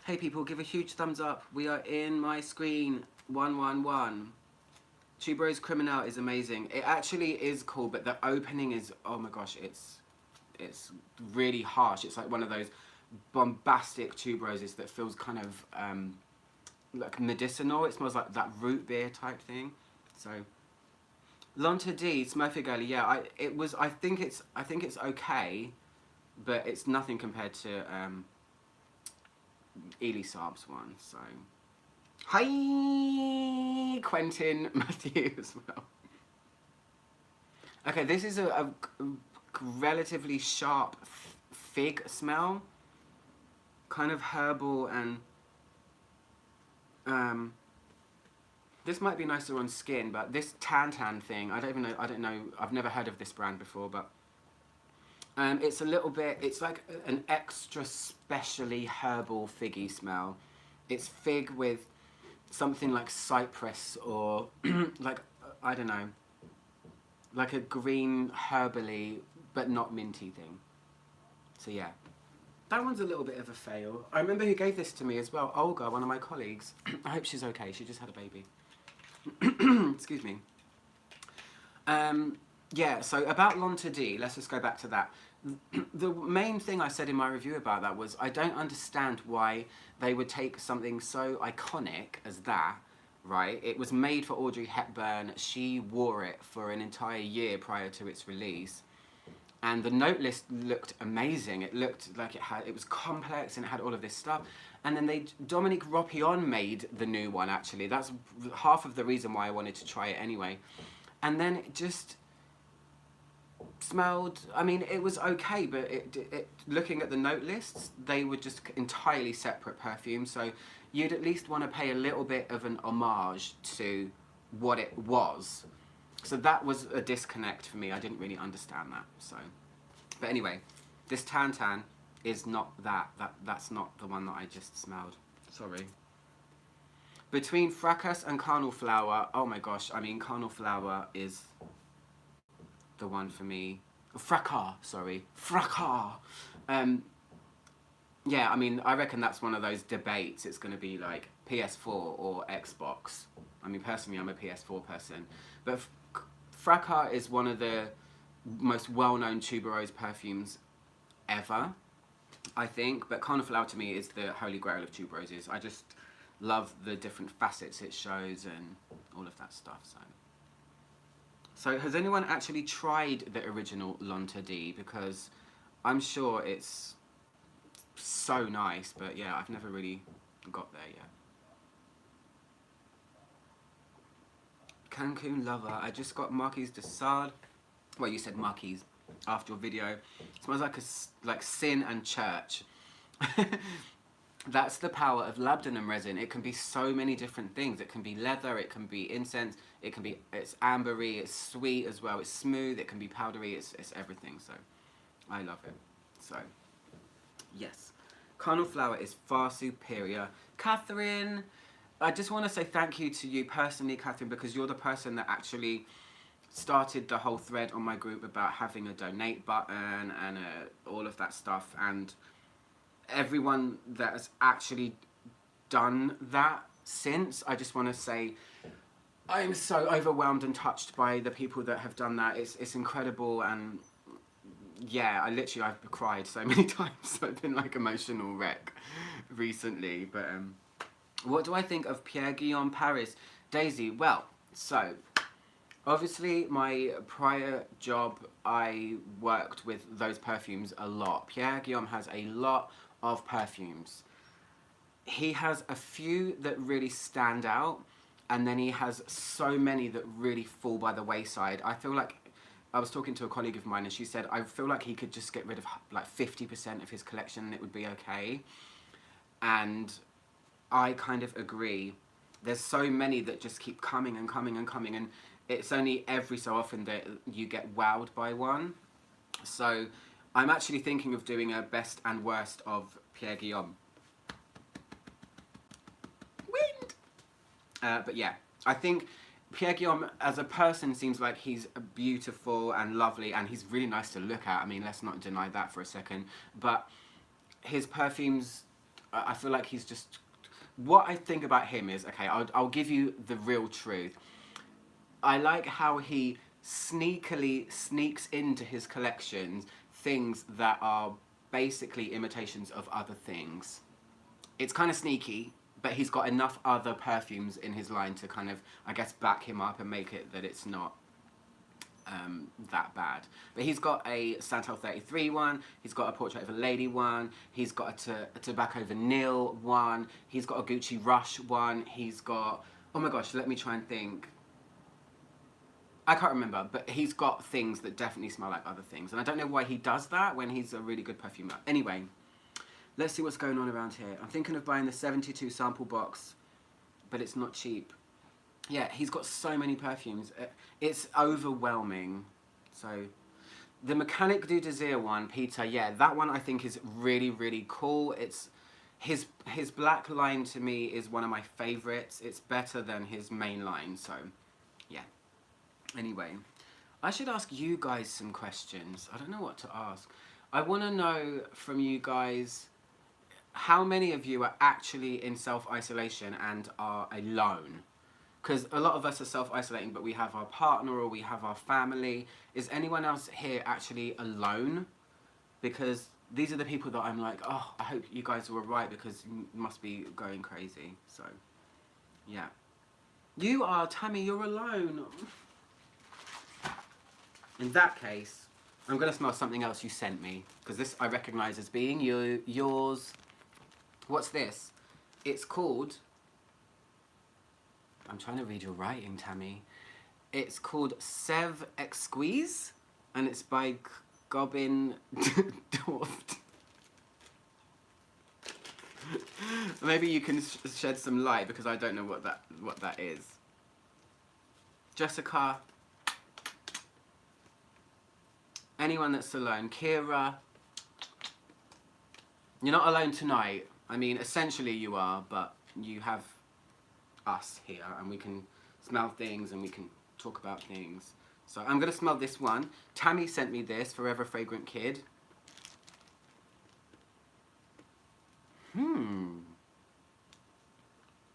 Hey people, give a huge thumbs up. We are in my screen. 111. Tuberose Criminal is amazing. It actually is cool, but the opening is, oh my gosh, it's really harsh. It's like one of those bombastic tuberoses that feels kind of like medicinal. It smells like that root beer type thing. So L'Interdit, Smurfy Girly, yeah, I think it's okay, but it's nothing compared to Elisab's one. So hi, Quentin Matthew as well. Okay, this is a relatively sharp fig smell, kind of herbal, and this might be nicer on skin, but this Tan Tan thing, I don't know, I've never heard of this brand before, but it's a little bit, it's like an extra specially herbal figgy smell. It's fig with something like cypress or like, I don't know, like a green herbally but not minty thing. So yeah, that one's a little bit of a fail. I remember who gave this to me as well, Olga, one of my colleagues. I hope she's okay, she just had a baby. Excuse me. Yeah, so about L'Interdit, let's just go back to that. The main thing I said in my review about that was I don't understand why they would take something so iconic as that, right? It was made for Audrey Hepburn. She wore it for an entire year prior to its release. And the note list looked amazing. It looked like it was complex and it had all of this stuff. And then Dominique Ropillon made the new one, actually. That's half of the reason why I wanted to try it anyway. And then it just smelled, I mean, it was okay, but looking at the note lists, they were just entirely separate perfumes. So you'd at least want to pay a little bit of an homage to what it was. So that was a disconnect for me. I didn't really understand that. So, but anyway, this Tan Tan is not that. That's not the one that I just smelled. Sorry. Between Fracas and Carnal Flower, oh my gosh, I mean, Carnal Flower is the one for me. Fracas, sorry. Fracas. yeah, I mean, I reckon that's one of those debates. It's going to be like PS4 or Xbox. I mean, personally, I'm a PS4 person. But Fracas is one of the most well-known tuberose perfumes ever, I think. But Cornflower to me is the holy grail of tuberoses. I just love the different facets it shows and all of that stuff. So has anyone actually tried the original Lonta D? Because I'm sure it's so nice, but yeah, I've never really got there yet. Cancun Lover. I just got Marquise de Sade. Well, you said Marquise after your video. It smells like sin and church. That's the power of labdanum resin. It can be so many different things. It can be leather, it can be incense, it's ambery, it's sweet as well, it's smooth, it can be powdery, it's everything. So I love it. So yes, Carnal Flower is far superior. Catherine, I just want to say thank you to you personally, Catherine, because you're the person that actually started the whole thread on my group about having a donate button and all of that stuff, and everyone that has actually done that since, I just want to say I am so overwhelmed and touched by the people that have done that. It's incredible, and yeah, I've cried so many times. I've been like emotional wreck recently. But what do I think of Pierre Guillaume Paris? Daisy, well, so obviously my prior job I worked with those perfumes a lot. Pierre Guillaume has a lot of perfumes. He has a few that really stand out, and then he has so many that really fall by the wayside. I feel like, I was talking to a colleague of mine and she said, I feel like he could just get rid of like 50% of his collection and it would be okay. And I kind of agree. There's so many that just keep coming and coming and coming, and it's only every so often that you get wowed by one. So I'm actually thinking of doing a best and worst of Pierre Guillaume. Wind! But yeah, I think Pierre Guillaume as a person seems like he's beautiful and lovely, and he's really nice to look at. I mean, let's not deny that for a second. But his perfumes, I feel like he's just... What I think about him is, okay, I'll give you the real truth. I like how he sneakily sneaks into his collections things that are basically imitations of other things. It's kind of sneaky, but he's got enough other perfumes in his line to kind of, I guess, back him up and make it that it's not that bad. But he's got a Santal 33 one, he's got a Portrait of a Lady one, he's got a Tobacco Vanille one, he's got a Gucci Rush one, he's got, oh my gosh, let me try and think. I can't remember, but he's got things that definitely smell like other things. And I don't know why he does that when he's a really good perfumer. Anyway, let's see what's going on around here. I'm thinking of buying the 72 sample box, but it's not cheap. Yeah, he's got so many perfumes. It's overwhelming. So, the Mechanic du Désir one, Peter, yeah, that one I think is really, really cool. It's his black line to me is one of my favorites. It's better than his main line, so yeah. Anyway, I should ask you guys some questions. I don't know what to ask. I want to know from you guys, how many of you are actually in self-isolation and are alone? Because a lot of us are self-isolating, but we have our partner or we have our family. Is anyone else here actually alone? Because these are the people that I'm like, oh, I hope you guys were right, because you must be going crazy. So, yeah. You are, Tammy, you're alone. In that case, I'm going to smell something else you sent me, because this I recognise as being yours. What's this? It's called... I'm trying to read your writing, Tammy. It's called Sève Exquise, and it's by Gobbin Dorft. Maybe you can shed some light, because I don't know what that is. Jessica. Anyone that's alone. Kira. You're not alone tonight. I mean, essentially you are, but you have us here, and we can smell things and we can talk about things. So I'm going to smell this one. Tammy sent me this, Forever Fragrant Kid.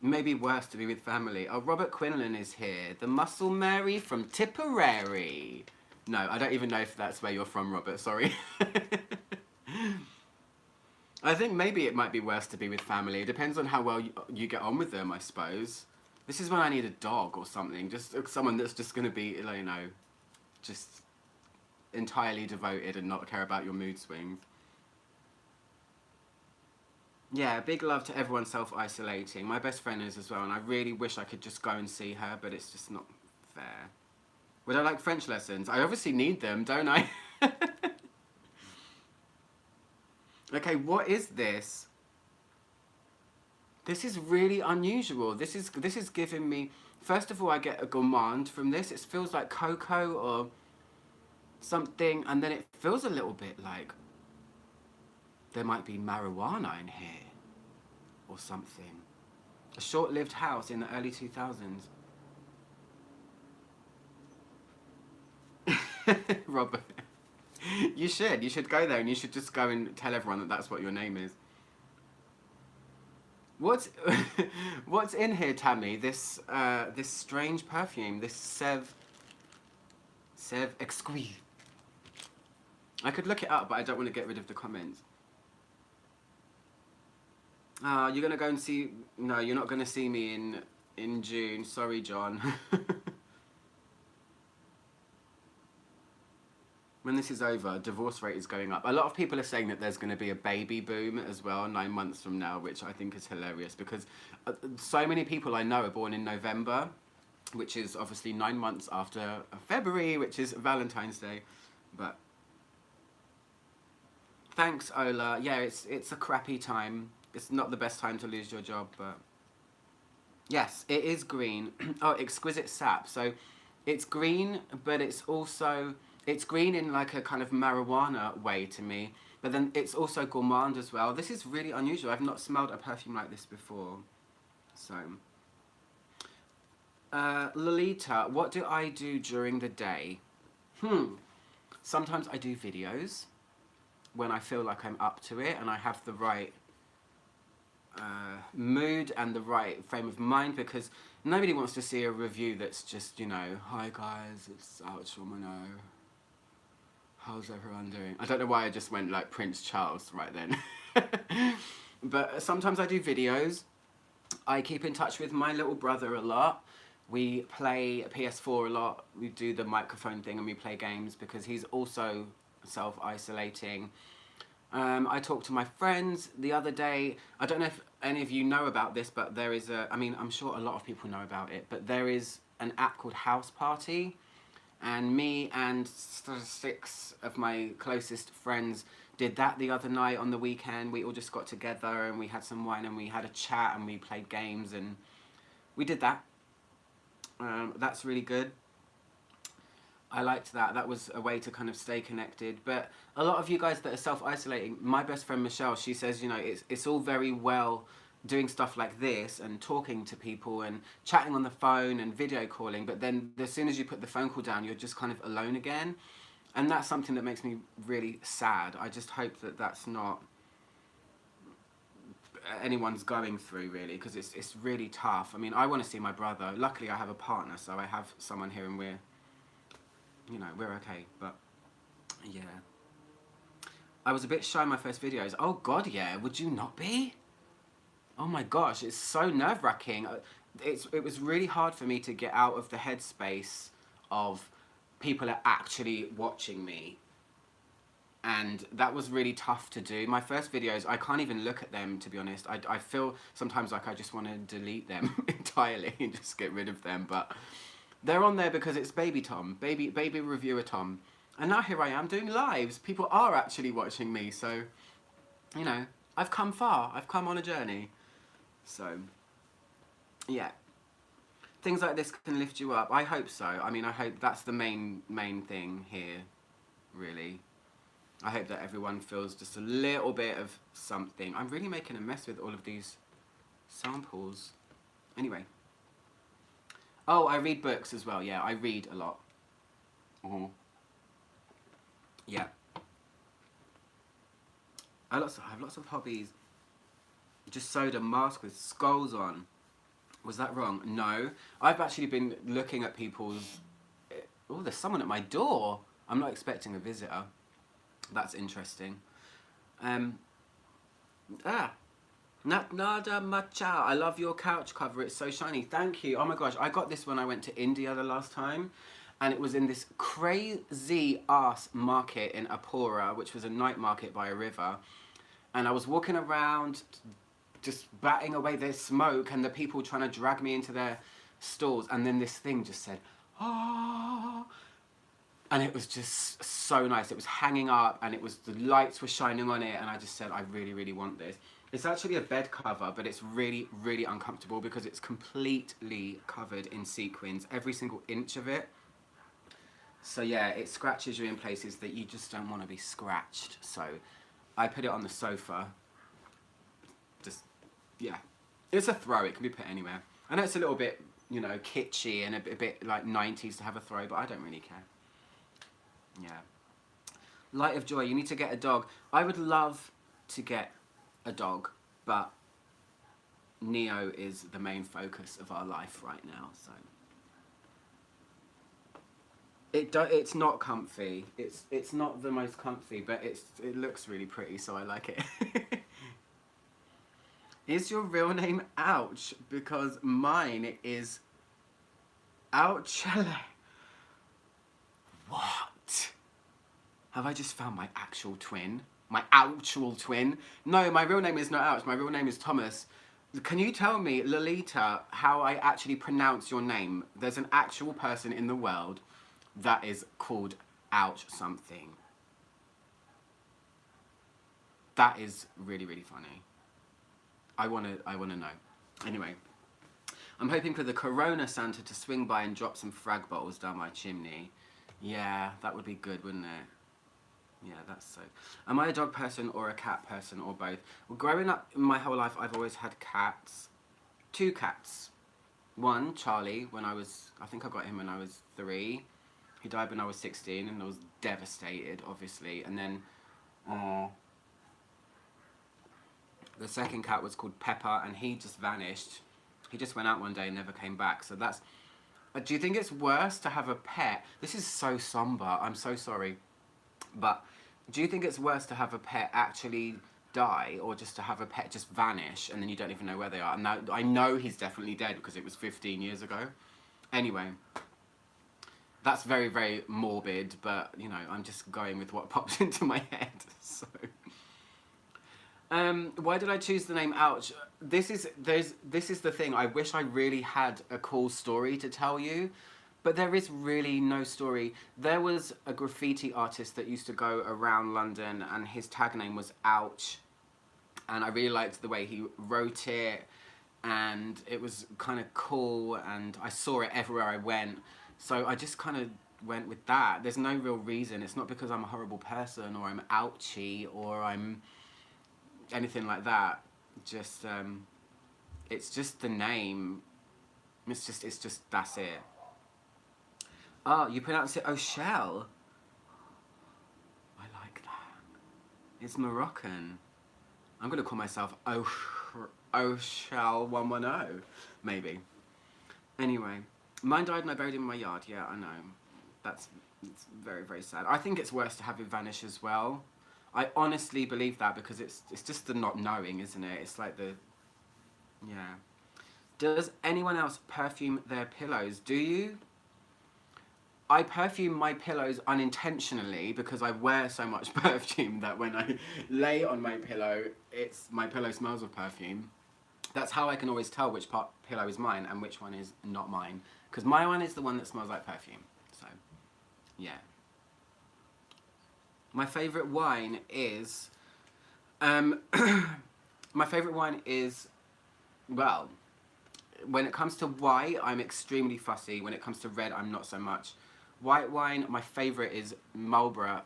Maybe worse to be with family. Oh, Robert Quinlan is here. The Muscle Mary from Tipperary. No, I don't even know if that's where you're from, Robert. Sorry. I think maybe it might be worse to be with family. It depends on how well you get on with them, I suppose. This is when I need a dog or something. Just someone that's just going to be, you know, just entirely devoted and not care about your mood swings. Yeah, big love to everyone self-isolating. My best friend is as well, and I really wish I could just go and see her, but it's just not fair. Would I like French lessons? I obviously need them, don't I? Okay, what is this? This is really unusual. This is giving me... First of all, I get a gourmand from this. It feels like cocoa or something, and then it feels a little bit like there might be marijuana in here or something. A short-lived house in the early 2000s. Robert, you should go there and you should just go and tell everyone that that's what your name is. What's in here, Tammy? This strange perfume, this Sève Expire. I could look it up, but I don't want to get rid of the comments. You're gonna go and see... No, you're not gonna see me in June. Sorry, John. When this is over, divorce rate is going up. A lot of people are saying that there's going to be a baby boom as well 9 months from now, which I think is hilarious because so many people I know are born in November, which is obviously 9 months after February, which is Valentine's Day. But thanks, Ola. Yeah, it's a crappy time. It's not the best time to lose your job, but yes, it is green. Oh, exquisite sap. So it's green, but it's also... It's green in like a kind of marijuana way to me, but then it's also gourmand as well. This is really unusual. I've not smelled a perfume like this before. So, Lolita, what do I do during the day? Sometimes I do videos when I feel like I'm up to it and I have the right mood and the right frame of mind, because nobody wants to see a review that's just, you know, hi guys, it's Ouch Romano. How's everyone doing? I don't know why I just went like Prince Charles right then. But sometimes I do videos. I keep in touch with my little brother a lot. We play PS4 a lot. We do the microphone thing and we play games because he's also self-isolating. I talk to my friends the other day. I don't know if any of you know about this, but there is I mean, I'm sure a lot of people know about it, but there is an app called House Party. And me and 6 of my closest friends did that the other night on the weekend. We all just got together and we had some wine and we had a chat and we played games and we did that. That's really good. I liked that. That was a way to kind of stay connected. But a lot of you guys that are self-isolating, my best friend Michelle, she says, you know, it's all very well doing stuff like this and talking to people and chatting on the phone and video calling, but then as soon as you put the phone call down, you're just kind of alone again. And that's something that makes me really sad. I just hope that that's not anyone's going through, really, because it's really tough. I mean, I want to see my brother. Luckily, I have a partner, so I have someone here and we're, you know, we're okay. But, yeah. I was a bit shy in my first videos. Oh, God, yeah. Would you not be? Oh my gosh, it's so nerve-wracking. It was really hard for me to get out of the headspace of people are actually watching me. And that was really tough to do. My first videos, I can't even look at them, to be honest. I feel sometimes like I just want to delete them entirely and just get rid of them. But they're on there because it's Baby Tom, baby reviewer Tom. And now here I am doing lives. People are actually watching me. So, you know, I've come far. I've come on a journey. So, yeah. Things like this can lift you up. I hope so. I mean, I hope that's the main thing here, really. I hope that everyone feels just a little bit of something. I'm really making a mess with all of these samples. Anyway. Oh, I read books as well. Yeah, I read a lot. Yeah. I have lots of hobbies. Just sewed a mask with skulls on. Was that wrong? No. I've actually been looking at people's... Oh, there's someone at my door. I'm not expecting a visitor. That's interesting. Nada Macha. I love your couch cover. It's so shiny. Thank you. Oh my gosh. I got this when I went to India the last time. And it was in this crazy ass market in Apura, which was a night market by a river. And I was walking around just batting away their smoke and the people trying to drag me into their stalls. And then this thing just said, ah. And it was just so nice. It was hanging up and it was, the lights were shining on it. And I just said, I really, really want this. It's actually a bed cover, but it's really, really uncomfortable because it's completely covered in sequins, every single inch of it. So yeah, it scratches you in places that you just don't want to be scratched. So I put it on the sofa. Just, yeah. It's a throw, it can be put anywhere. I know it's a little bit, you know, kitschy and a bit like 90s to have a throw, but I don't really care. Yeah. Light of joy, you need to get a dog. I would love to get a dog, but Neo is the main focus of our life right now, so it's not comfy. It's not the most comfy, but it looks really pretty, so I like it. Is your real name Ouch? Because mine is Ouchele. What? Have I just found my actual twin? My actual twin? No, my real name is not Ouch. My real name is Thomas. Can you tell me, Lolita, how I actually pronounce your name? There's an actual person in the world that is called Ouch something. That is really, really funny. I wanna know. Anyway, I'm hoping for the Corona Santa to swing by and drop some frag bottles down my chimney. Yeah, that would be good, wouldn't it? Yeah, that's so. Am I a dog person or a cat person or both? Well, growing up my whole life, I've always had cats. 2 cats. One, Charlie, I think I got him when I was 3. He died when I was 16 and I was devastated, obviously. And then the second cat was called Pepper and he just vanished. He just went out one day and never came back. So that's... do you think it's worse to have a pet? This is so somber, I'm so sorry. But do you think it's worse to have a pet actually die or just to have a pet just vanish and then you don't even know where they are? And now, I know he's definitely dead because it was 15 years ago. Anyway, that's very, very morbid, but, you know, I'm just going with what pops into my head, so... why did I choose the name Ouch? This is the thing. I wish I really had a cool story to tell you, but there is really no story. There was a graffiti artist that used to go around London and his tag name was Ouch. And I really liked the way he wrote it and it was kind of cool and I saw it everywhere I went. So I just kind of went with that. There's no real reason. It's not because I'm a horrible person or I'm ouchy or I'm anything like that. Just, it's just the name. It's just, that's it. Oh, you pronounce it Oshel. I like that. It's Moroccan. I'm going to call myself Oshel 110, maybe. Anyway, mine died and I buried him in my yard. Yeah, I know. It's very, very sad. I think it's worse to have it vanish as well. I honestly believe that because it's just the not knowing, isn't it? It's like the... Yeah. Does anyone else perfume their pillows? Do you? I perfume my pillows unintentionally because I wear so much perfume that when I lay on my pillow, my pillow smells of perfume. That's how I can always tell which pillow is mine and which one is not mine. Because my one is the one that smells like perfume. So, yeah. My favourite wine is... my favourite wine is... Well, when it comes to white, I'm extremely fussy. When it comes to red, I'm not so much. White wine, my favourite is Marlborough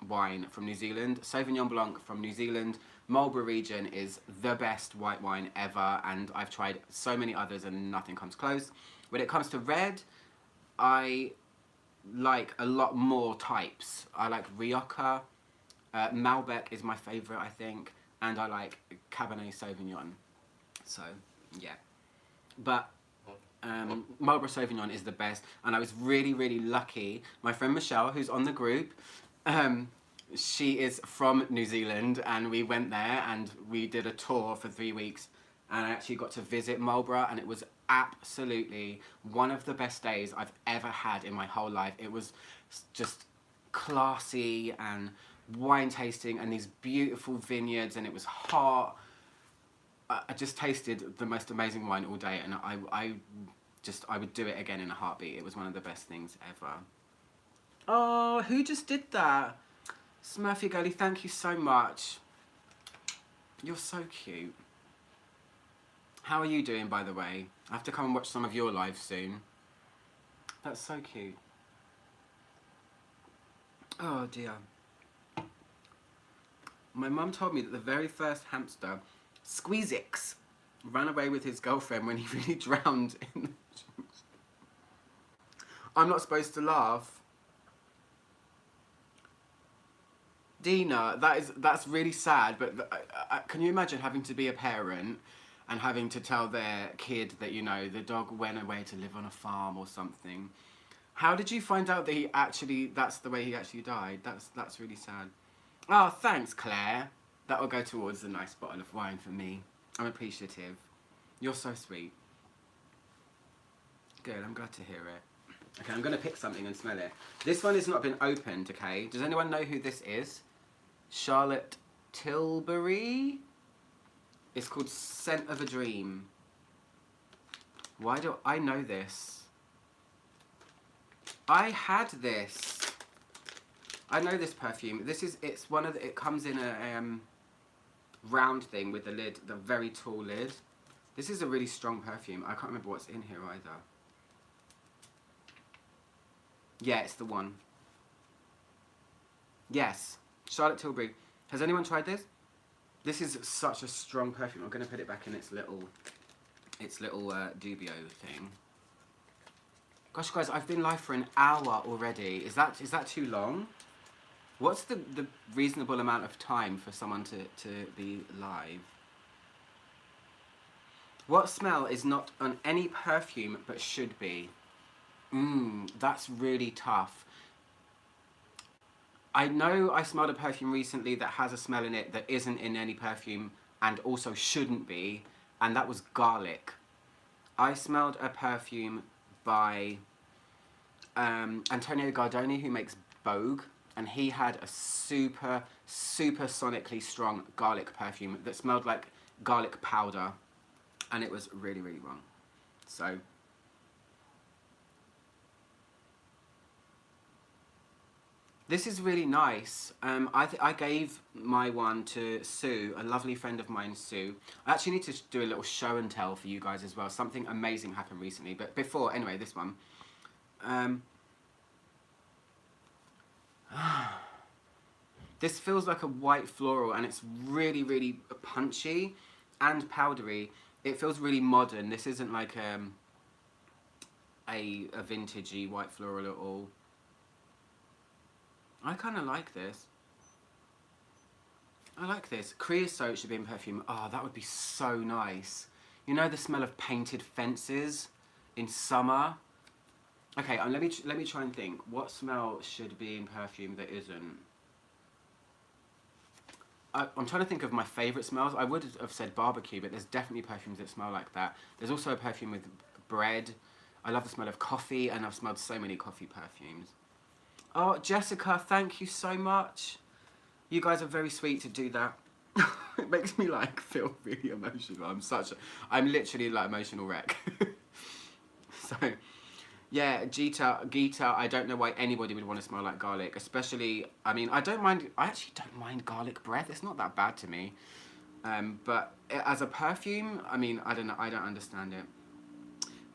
wine from New Zealand. Sauvignon Blanc from New Zealand. Marlborough region is the best white wine ever, and I've tried so many others and nothing comes close. When it comes to red, I like a lot more types. I like Rioja. Malbec is my favourite, I think. and I like Cabernet Sauvignon. So, yeah. But Marlborough Sauvignon is the best, and I was really, really lucky. My friend Michelle, who's on the group, she is from New Zealand, and we went there and we did a tour for 3 weeks, and I actually got to visit Marlborough, and it was absolutely one of the best days I've ever had in my whole life. It was just classy and wine tasting and these beautiful vineyards, and it was hot. I just tasted the most amazing wine all day, and I would do it again in a heartbeat. It was one of the best things ever. Oh, who just did that? Smurfy Girlie, thank you so much. You're so cute. How are you doing, by the way? I have to come and watch some of your lives soon. That's so cute. Oh dear. My mum told me that the very first hamster, Squeezix, ran away with his girlfriend when he really drowned in the... I'm not supposed to laugh. Dina, that's really sad, but can you imagine having to be a parent and having to tell their kid that, you know, the dog went away to live on a farm or something? How did you find out that that's the way he actually died? That's really sad. Oh, thanks, Claire. That will go towards a nice bottle of wine for me. I'm appreciative. You're so sweet. Good, I'm glad to hear it. Okay, I'm going to pick something and smell it. This one has not been opened, okay? Does anyone know who this is? Charlotte Tilbury? It's called Scent of a Dream. Why do I know this? I had this. I know this perfume. It's one of the, it comes in a round thing with the lid, the very tall lid. This is a really strong perfume. I can't remember what's in here either. Yeah, it's the one. Yes, Charlotte Tilbury. Has anyone tried this? This is such a strong perfume. I'm going to put it back in its little Dubio thing. Gosh, guys, I've been live for an hour already. Is that too long? What's the reasonable amount of time for someone to be live? What smell is not on any perfume but should be? That's really tough. I know I smelled a perfume recently that has a smell in it that isn't in any perfume and also shouldn't be, and that was garlic. I smelled a perfume by Antonio Gardoni, who makes Vogue, and he had a super sonically strong garlic perfume that smelled like garlic powder, and it was really, really wrong. So this is really nice. I gave my one to Sue, a lovely friend of mine, Sue. I actually need to do a little show and tell for you guys as well. Something amazing happened recently, but before, anyway, this one. This feels like a white floral, and it's really, really punchy and powdery. It feels really modern. This isn't like a vintagey white floral at all. I kind of like this. I like this. Creosote should be in perfume. Oh, that would be so nice. You know the smell of painted fences in summer? Okay, let me try and think. What smell should be in perfume that isn't? I'm trying to think of my favourite smells. I would have said barbecue, but there's definitely perfumes that smell like that. There's also a perfume with bread. I love the smell of coffee, and I've smelled so many coffee perfumes. Oh, Jessica, thank you so much. You guys are very sweet to do that. It makes me like feel really emotional. I'm literally like emotional wreck. So, yeah, Gita, I don't know why anybody would want to smell like garlic, especially, I mean, I actually don't mind garlic breath. It's not that bad to me. But as a perfume, I mean, I don't know, I don't understand it.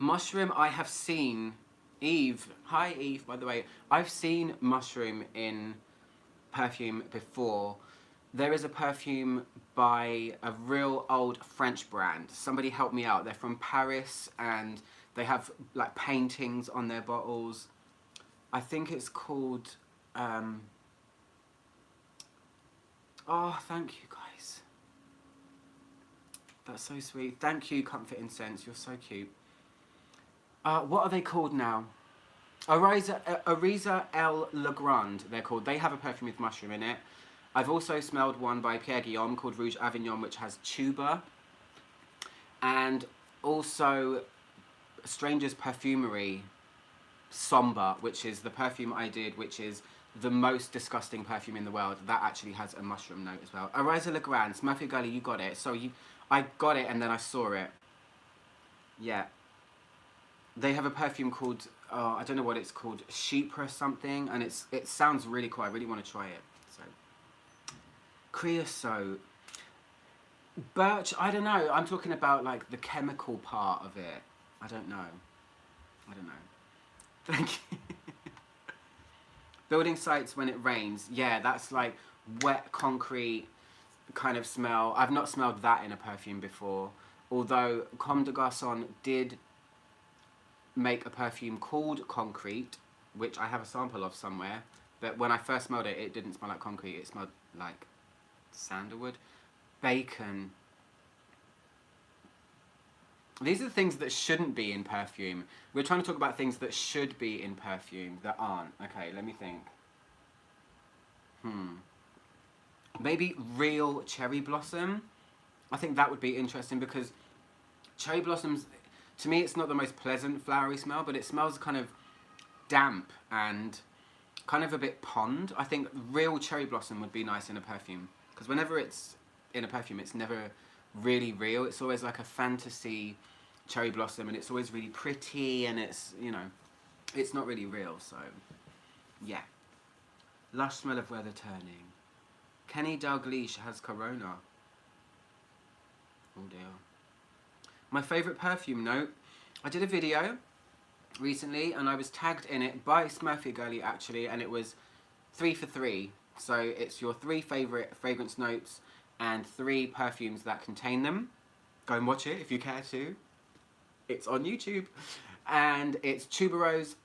Mushroom, I have seen, Eve, hi Eve, by the way, I've seen mushroom in perfume before. There is a perfume by a real old French brand. Somebody help me out. They're from Paris, and they have like paintings on their bottles. I think it's called, oh, thank you guys. That's so sweet. Thank you, Comfort Incense. You're so cute. What are they called now? Ariza El Legrand, they're called. They have a perfume with mushroom in it. I've also smelled one by Pierre Guillaume called Rouge Avignon, which has tuber. And also Stranger's Perfumery Sombre, which is the perfume I did, which is the most disgusting perfume in the world. That actually has a mushroom note as well. Ariza Legrand, Smurfy Gully, you got it. So I got it and then I saw it. Yeah. They have a perfume called, I don't know what it's called, Chypre something, and it sounds really cool. I really want to try it. So, creosote, birch. I don't know. I'm talking about like the chemical part of it. I don't know. Thank you. Building sites when it rains. Yeah, that's like wet concrete kind of smell. I've not smelled that in a perfume before. Although Comme des Garçons did make a perfume called Concrete, which I have a sample of somewhere, but when I first smelled it, it didn't smell like concrete, it smelled like sandalwood. Bacon. These are the things that shouldn't be in perfume. We're trying to talk about things that should be in perfume that aren't. Okay, let me think. Maybe real cherry blossom. I think that would be interesting because cherry blossoms, to me, it's not the most pleasant flowery smell, but it smells kind of damp and kind of a bit pond. I think real cherry blossom would be nice in a perfume, because whenever it's in a perfume, it's never really real. It's always like a fantasy cherry blossom, and it's always really pretty, and it's, you know, it's not really real. So yeah. Lush smell of weather turning. Kenny Dalglish has corona. Oh dear. My favourite perfume note. I did a video recently and I was tagged in it by Smurfy Girlie actually, and it was 3 for 3. So it's your 3 favourite fragrance notes and 3 perfumes that contain them. Go and watch it if you care to. It's on YouTube. And it's tuberose,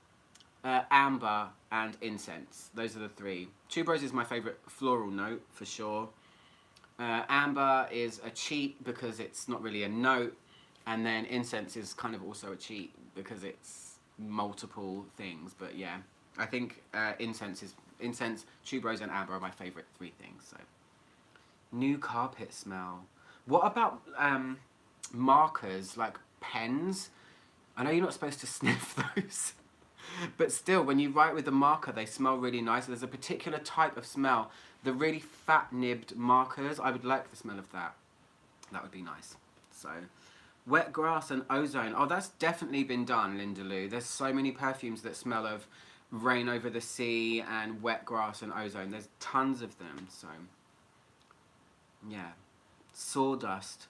amber and incense. Those are the 3. Tuberose is my favourite floral note for sure. Amber is a cheat because it's not really a note. And then incense is kind of also a cheat because it's multiple things. But yeah, I think incense, tuberose and amber are my favourite 3 things. So, new carpet smell. What about markers, like pens? I know you're not supposed to sniff those. But still, when you write with a marker, they smell really nice. There's a particular type of smell. The really fat-nibbed markers, I would like the smell of that. That would be nice. So, wet grass and ozone. Oh, that's definitely been done, Linda Lou. There's so many perfumes that smell of rain over the sea and wet grass and ozone. There's tons of them, so yeah. Sawdust.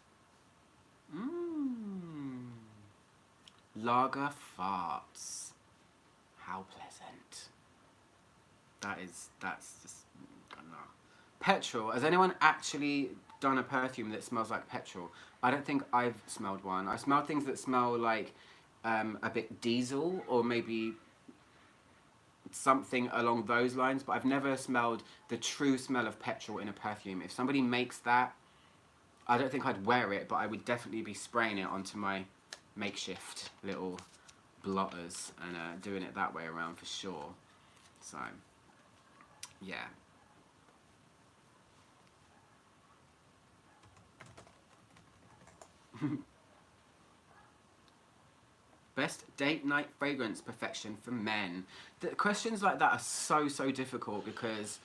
Lager farts. How pleasant. That's just, no. Petrol. Has anyone actually done a perfume that smells like petrol? I don't think I've smelled one. I've smelled things that smell like a bit diesel or maybe something along those lines, but I've never smelled the true smell of petrol in a perfume. If somebody makes that, I don't think I'd wear it, but I would definitely be spraying it onto my makeshift little blotters and doing it that way around for sure. So, yeah. Best date night fragrance perfection for men. The questions like that are so difficult because,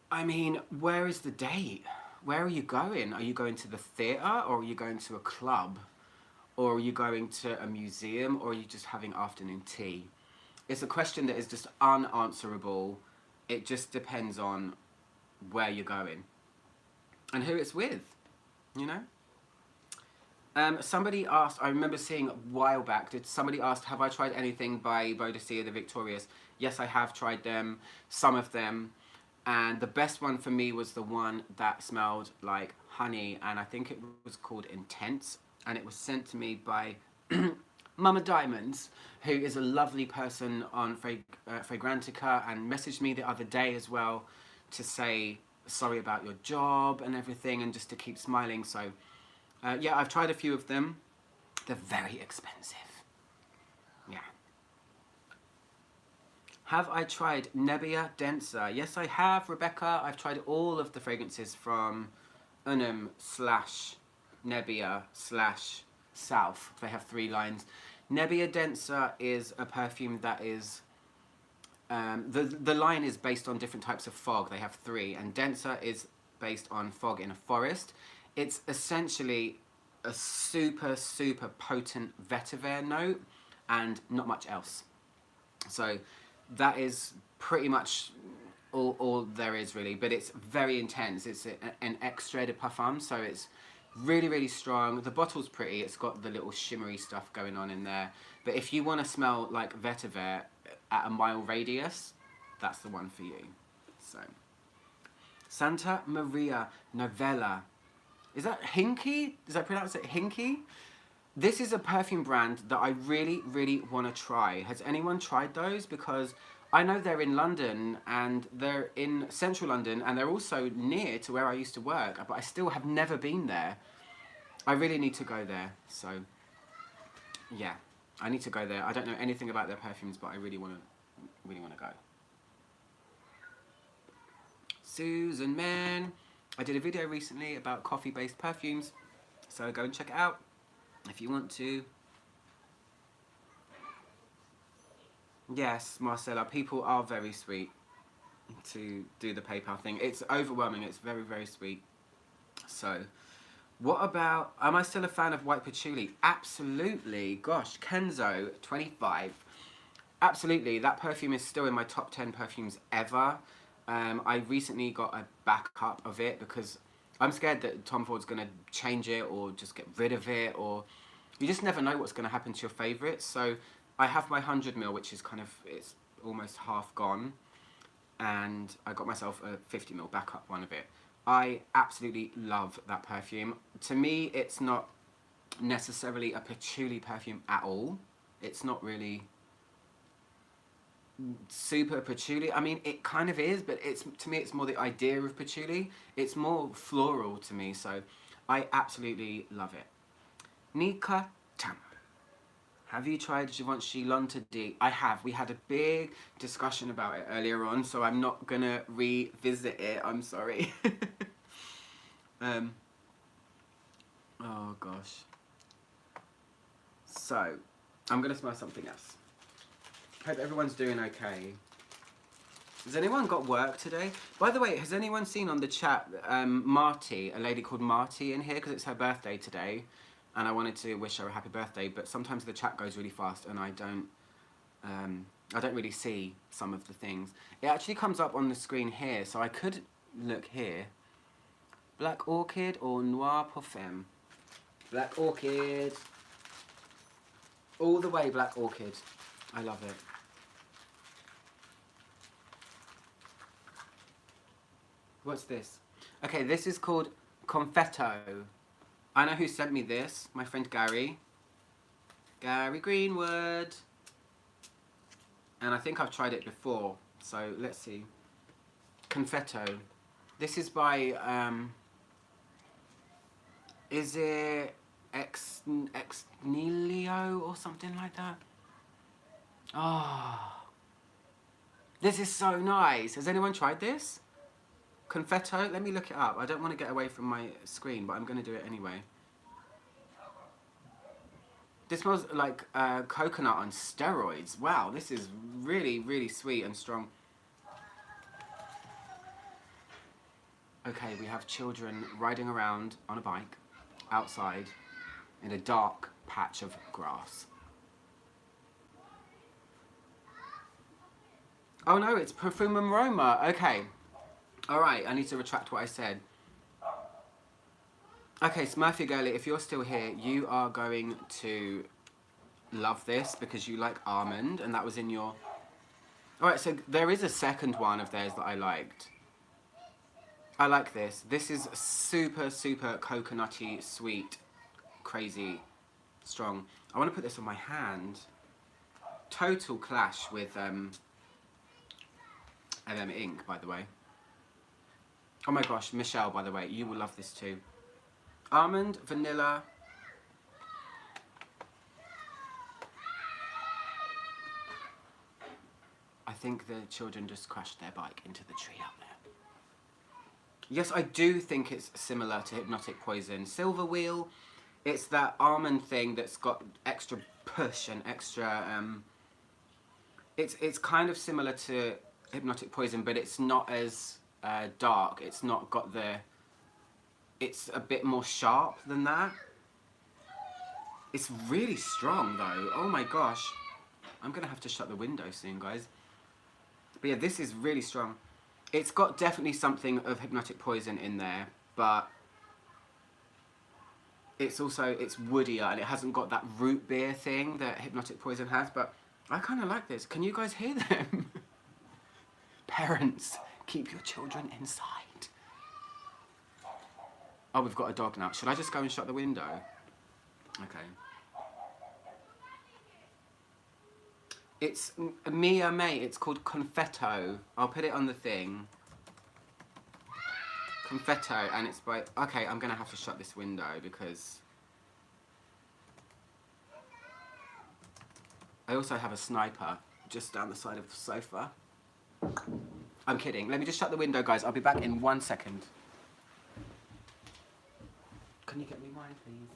I mean, where is the date? Where are you going? Are you going to the theatre, or are you going to a club? Or are you going to a museum, or are you just having afternoon tea? It's a question that is just unanswerable. It just depends on where you're going and who it's with, you know? Somebody asked, I remember seeing a while back, somebody asked, have I tried anything by Bodicea the Victorious? Yes, I have tried them, some of them. And the best one for me was the one that smelled like honey, and I think it was called Intense. And it was sent to me by Mama Diamonds, who is a lovely person on Fragrantica, and messaged me the other day as well to say sorry about your job and everything, and just to keep smiling. So Yeah, I've tried a few of them. They're very expensive. Yeah. Have I tried Nebbia Denser? Yes, I have, Rebecca. I've tried all of the fragrances from Unum slash Nebbia slash South. They have 3 lines. Nebbia Denser is a perfume that is... the line is based on different types of fog. They have 3. And Denser is based on fog in a forest. It's essentially a super, super potent vetiver note and not much else. So that is pretty much all there is really, but it's very intense. It's an extrait de parfum, so it's really, really strong. The bottle's pretty. It's got the little shimmery stuff going on in there. But if you want to smell like vetiver at a mile radius, that's the one for you. So, Santa Maria Novella. Is that Hinky? Does I pronounce it Hinky? This is a perfume brand that I really, really want to try. Has anyone tried those? Because I know they're in London and they're in central London and they're also near to where I used to work, but I still have never been there. I really need to go there. So, yeah, I need to go there. I don't know anything about their perfumes, but I really want to go. Susan Mann. I did a video recently about coffee-based perfumes, so go and check it out if you want to. Yes, Marcella, people are very sweet to do the PayPal thing. It's overwhelming, it's very, very sweet. So, what about, am I still a fan of white patchouli? Absolutely, gosh, Kenzo, 25. Absolutely, that perfume is still in my top 10 perfumes ever. I recently got a backup of it because I'm scared that Tom Ford's going to change it or just get rid of it, or you just never know what's going to happen to your favourites. So I have my 100ml, which is kind of, it's almost half gone, and I got myself a 50ml backup one of it. I absolutely love that perfume. To me, it's not necessarily a patchouli perfume at all. It's not really super patchouli. I mean, it kind of is, but it's, to me, it's more the idea of patchouli. It's more floral to me, so I absolutely love it. Nika Tam. Have you tried Givenchy L'Interdit? I have. We had a big discussion about it earlier on, so I'm not gonna revisit it. I'm sorry. Oh gosh. So, I'm gonna smell something else. Hope everyone's doing okay. Has anyone got work today? By the way, has anyone seen on the chat Marty, a lady called Marty in here, because it's her birthday today, and I wanted to wish her a happy birthday, but sometimes the chat goes really fast and I don't really see some of the things. It actually comes up on the screen here, so I could look here. Black Orchid or Noir Parfum? Black Orchid. All the way Black Orchid. I love it. What's this? Okay, this is called Confetto. I know who sent me this. My friend Gary. Gary Greenwood. And I think I've tried it before. So let's see. Confetto. This is by, is it Ex Nihilo or something like that? Oh. This is so nice. Has anyone tried this? Confetto, let me look it up. I don't want to get away from my screen, but I'm going to do it anyway. This smells like coconut on steroids. Wow, this is really, really sweet and strong. Okay, we have children riding around on a bike outside in a dark patch of grass. Oh no, it's Parfumum Roma. Okay. Alright, I need to retract what I said. Okay, Smurfy Girlie, if you're still here, you are going to love this because you like almond, and that was in your... Alright, so there is a second one of theirs that I liked. I like this. This is super, super coconutty, sweet, crazy, strong. I want to put this on my hand. Total clash with LM Ink, by the way. Oh my gosh, Michelle, by the way, you will love this too. Almond, vanilla. I think the children just crashed their bike into the tree out there. Yes, I do think it's similar to Hypnotic Poison. Silver Wheel, it's that almond thing that's got extra push and extra... It's kind of similar to Hypnotic Poison, but it's not as dark. It's not got the... It's a bit more sharp than that. It's really strong, though. Oh my gosh. I'm going to have to shut the window soon, guys. But yeah, this is really strong. It's got definitely something of Hypnotic Poison in there, but it's also, it's woodier and it hasn't got that root beer thing that Hypnotic Poison has, but I kind of like this. Can you guys hear them? Parents, keep your children inside. Oh, we've got a dog now. Should I just go and shut the window? Okay. It's Mia May. It's called Confetto. I'll put it on the thing. Confetto, and it's by... Okay, I'm going to have to shut this window because... I also have a sniper just down the side of the sofa. I'm kidding. Let me just shut the window, guys. I'll be back in 1 second. Can you get me mine, please?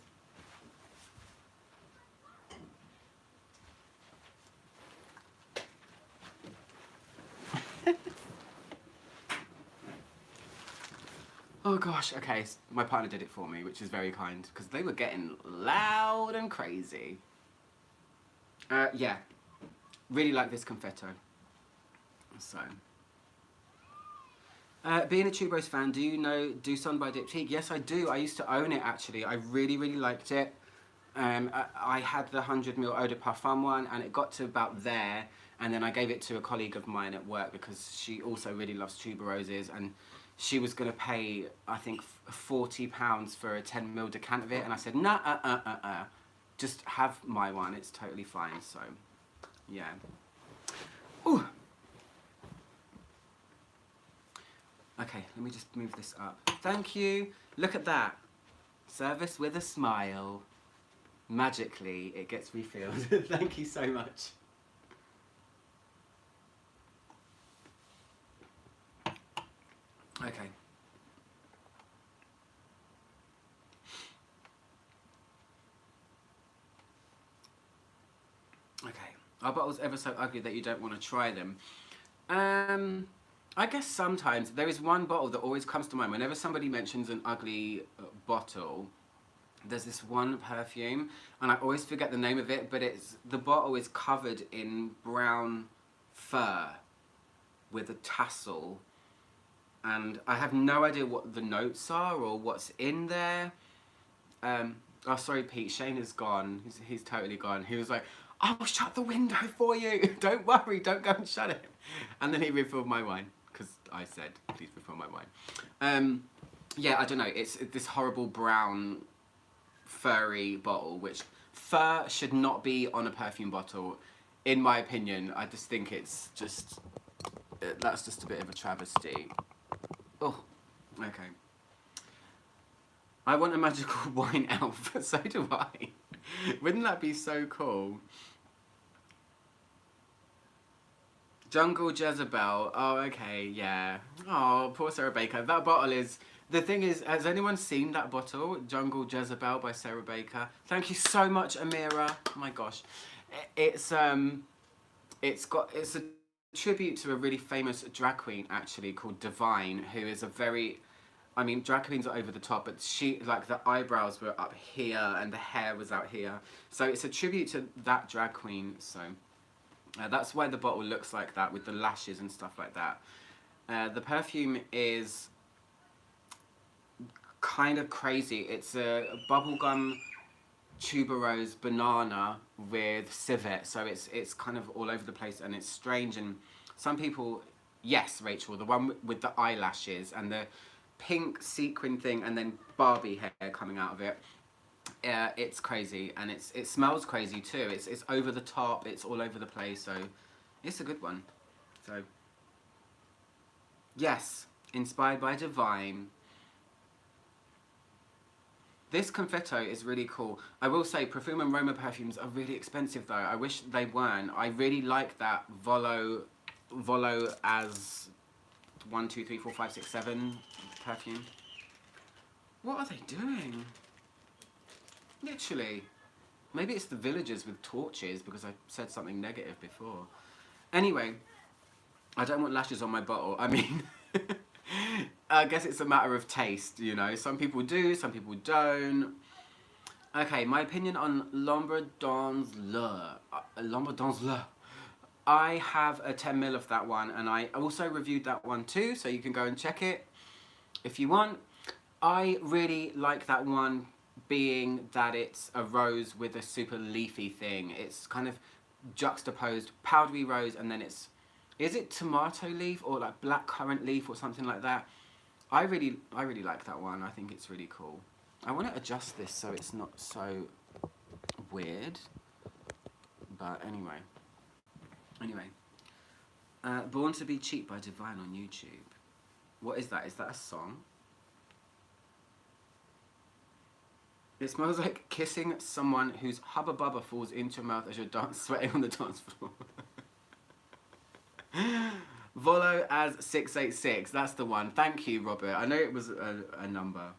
Oh gosh, okay, my partner did it for me, which is very kind, because they were getting loud and crazy. Yeah, really like this Confetto. So, being a Tuberose fan, do you know Dusson by Diptyque? Yes, I do. I used to own it, actually. I really, really liked it. I had the 100ml Eau de Parfum one, and it got to about there, and then I gave it to a colleague of mine at work because she also really loves tuberoses, and she was going to pay, I think, £40 for a 10ml decant of it, and I said, nah, just have my one, it's totally fine, so, yeah. Ooh. Okay, let me just move this up. Thank you. Look at that. Service with a smile. Magically, it gets refilled. Thank you so much. Okay. Okay. Are bottles ever so ugly that you don't want to try them? I guess sometimes. There is one bottle that always comes to mind. Whenever somebody mentions an ugly bottle, there's this one perfume, and I always forget the name of it, but the bottle is covered in brown fur with a tassel. And I have no idea what the notes are or what's in there. Oh, sorry, Pete. Shane is gone. He's totally gone. He was like, I'll shut the window for you. Don't worry. Don't go and shut it. And then he refilled my wine because I said, please refill my wine. Yeah, I don't know. It's this horrible brown furry bottle, which fur should not be on a perfume bottle, in my opinion. I just think it's just... That's just a bit of a travesty. Oh, okay. I want a magical wine elf, so do I. Wouldn't that be so cool? Jungle Jezebel. Oh, okay, yeah. Oh, poor Sarah Baker. That bottle is... The thing is, has anyone seen that bottle? Jungle Jezebel by Sarah Baker. Thank you so much, Amira. Oh my gosh. It's a tribute to a really famous drag queen, actually, called Divine, who is a very... I mean, drag queens are over the top, but she, like, the eyebrows were up here and the hair was out here. So it's a tribute to that drag queen, so... that's why the bottle looks like that, with the lashes and stuff like that. The perfume is kind of crazy. It's a bubblegum tuberose banana with civet, so it's kind of all over the place and it's strange. And some people, yes, Rachel, the one with the eyelashes and the pink sequin thing and then Barbie hair coming out of it. It's crazy, and it smells crazy too. It's over the top, it's all over the place, so it's a good one. So yes, inspired by Divine. This Confetto is really cool. I will say Perfume and Roma perfumes are really expensive though. I wish they weren't. I really like that Volo as 1, 2, 3, 4, 5, 6, 7 perfume. What are they doing? Literally. Maybe it's the villagers with torches because I said something negative before. Anyway, I don't want lashes on my bottle. I mean, I guess it's a matter of taste, you know. Some people do, some people don't. Okay, my opinion on L'Ombre dans le. L'Ombre dans le. I have a 10ml of that one, and I also reviewed that one too, so you can go and check it if you want. I really like that one, being that it's a rose with a super leafy thing. It's kind of juxtaposed powdery rose, and then is it tomato leaf or like blackcurrant leaf or something like that? I really like that one. I think it's really cool. I want to adjust this so it's not so weird, but anyway. Born to be Cheap by Divine on YouTube. What is that? Is that a song? It smells like kissing someone whose hubba bubba falls into your mouth as you're sweating on the dance floor. Volo as 686. That's the one. Thank you, Robert. I know it was a number.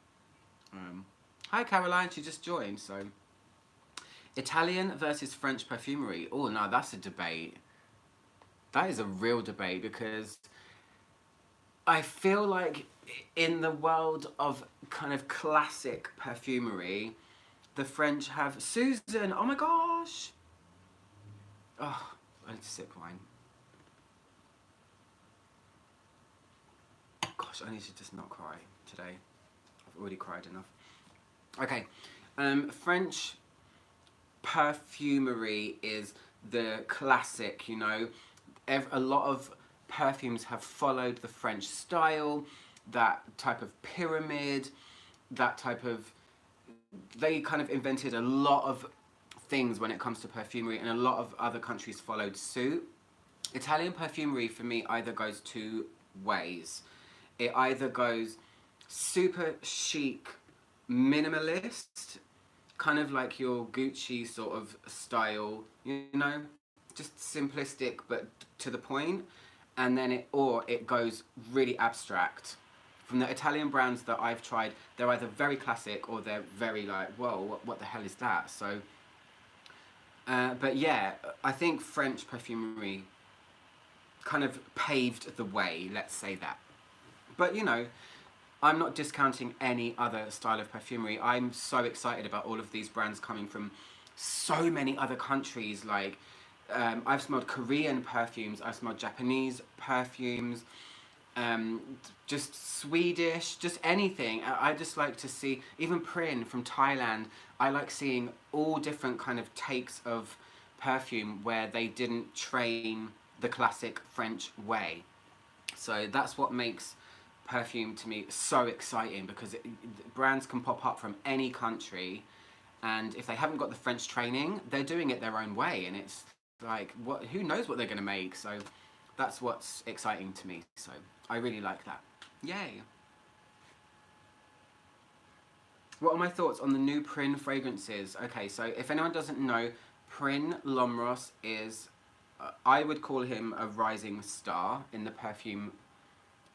Hi, Caroline. She just joined. So, Italian versus French perfumery. Oh, no, that's a debate. That is a real debate because I feel like in the world of kind of classic perfumery, the French have Susan. Oh my gosh. Oh, I need to sip wine. Gosh, I need to just not cry today. I've already cried enough. Okay, French perfumery is the classic, you know. A lot of perfumes have followed the French style, that type of pyramid, that type of... They kind of invented a lot of things when it comes to perfumery, and a lot of other countries followed suit. Italian perfumery for me either goes two ways. It either goes super chic, minimalist, kind of like your Gucci sort of style, you know, just simplistic but to the point, and then it goes really abstract. From the Italian brands that I've tried, they're either very classic or they're very like, whoa, what the hell is that? So, but yeah, I think French perfumery kind of paved the way, let's say that. But you know, I'm not discounting any other style of perfumery. I'm so excited about all of these brands coming from so many other countries. Like, I've smelled Korean perfumes, I've smelled Japanese perfumes, just Swedish, just anything. I just like to see, even Prin from Thailand, I like seeing all different kind of takes of perfume where they didn't train the classic French way. So that's what makes perfume to me so exciting, because brands can pop up from any country, and if they haven't got the French training, they're doing it their own way, and it's like, who knows what they're going to make. So that's what's exciting to me. So I really like that. Yay. What are my thoughts on the new Prin fragrances? Okay, so if anyone doesn't know, Prin Lomros is, I would call him a rising star in the perfume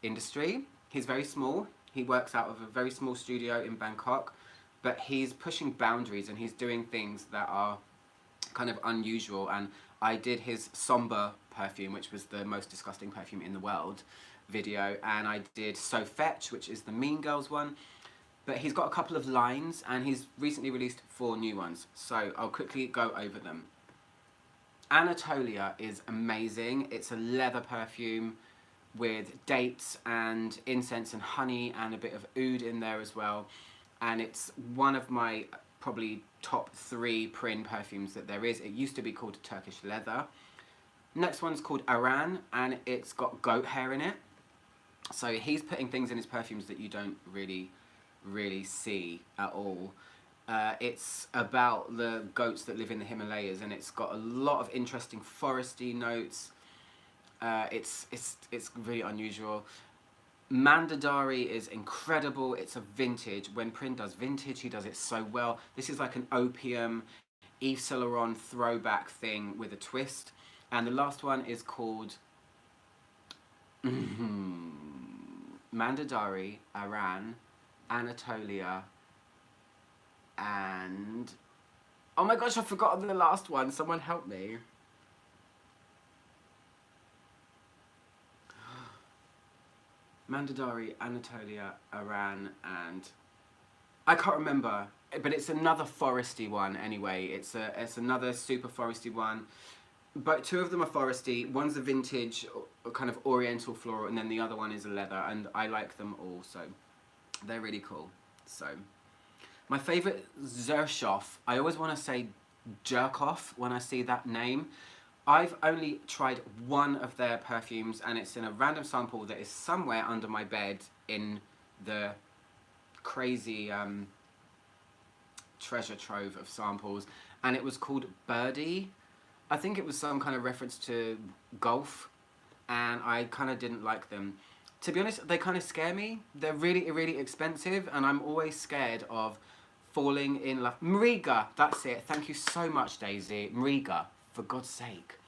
industry. He's very small. He works out of a very small studio in Bangkok, but he's pushing boundaries and he's doing things that are kind of unusual. And I did his Sombre perfume, which was the most disgusting perfume in the world, video, and I did So Fetch, which is the Mean Girls one. But he's got a couple of lines, and he's recently released 4 new ones, so I'll quickly go over them. Anatolia is amazing. It's a leather perfume with dates and incense and honey and a bit of oud in there as well, and it's one of my probably top 3 Prin perfumes that there is. It used to be called Turkish Leather. Next one's called Aran, and it's got goat hair in it. So he's putting things in his perfumes that you don't really see at all. It's about the goats that live in the Himalayas, and it's got a lot of interesting foresty notes. It's really unusual. Mandadari is incredible. It's a vintage. When Prin does vintage, he does it so well. This is like an opium Yves Saint Laurent throwback thing with a twist. And the last one is called Mandadari, Iran, Anatolia, and... Oh my gosh, I've forgotten the last one. Someone help me. Mandadari, Anatolia, Iran, and... I can't remember, but it's another foresty one anyway. It's another super foresty one. But two of them are foresty. One's a vintage, kind of oriental floral, and then the other one is a leather, and I like them all, so they're really cool. So, my favourite Xershoff, I always want to say Jerkoff when I see that name. I've only tried one of their perfumes, and it's in a random sample that is somewhere under my bed in the crazy treasure trove of samples, and it was called Birdie. I think it was some kind of reference to golf, and I kind of didn't like them. To be honest, they kind of scare me. They're really, really expensive, and I'm always scared of falling in love. Mariga, that's it. Thank you so much, Daisy. Mariga, for God's sake.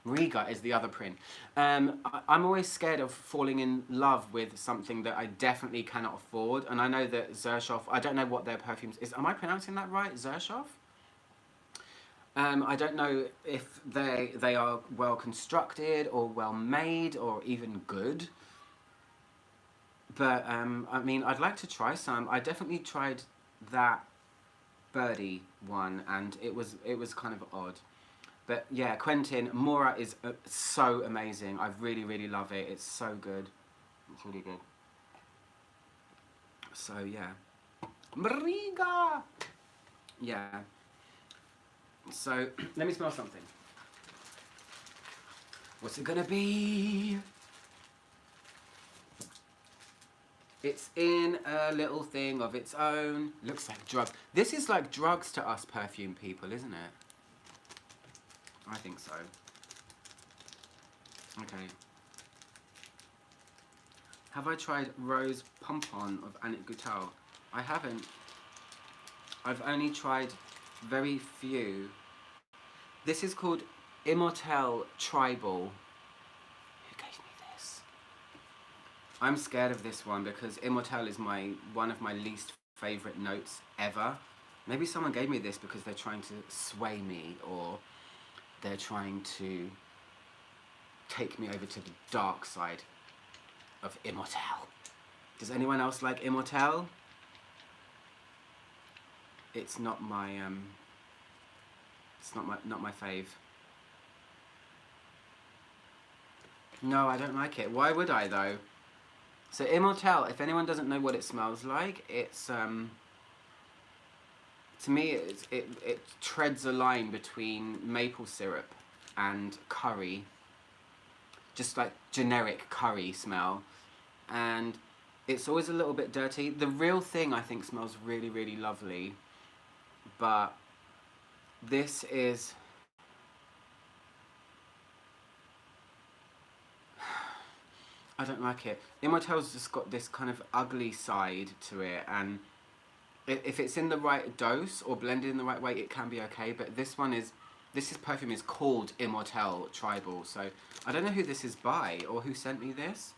Mariga is the other print. I'm always scared of falling in love with something that I definitely cannot afford, and I know that Xershoff, I don't know what their perfumes is. Am I pronouncing that right? Xershoff? I don't know if they are well constructed or well made or even good. But I mean, I'd like to try some. I definitely tried that Birdie one, and it was kind of odd. But yeah, Quentin, Mora is so amazing. I really, really love it. It's so good. It's really good. So yeah. Mariga! Yeah. So, let me smell something. What's it gonna be? It's in a little thing of its own. Looks like drugs. This is like drugs to us perfume people, isn't it? I think so. Okay. Have I tried Rose Pompon of Annette Goutal? I haven't. I've only tried very few. This is called Immortelle Tribal. Who gave me this? I'm scared of this one because Immortelle is one of my least favourite notes ever. Maybe someone gave me this because they're trying to sway me, or they're trying to take me over to the dark side of Immortelle. Does anyone else like Immortelle? It's not my not my fave. No, I don't like it. Why would I though? So Immortelle, if anyone doesn't know what it smells like, it's to me it treads a line between maple syrup and curry. Just like generic curry smell, and it's always a little bit dirty. The Real Thing I think smells really, really lovely, but this is I don't like it. Immortelle's just got this kind of ugly side to it, and if it's in the right dose or blended in the right way, it can be okay, but this perfume is called Immortelle Tribal, so I don't know who this is by or who sent me this.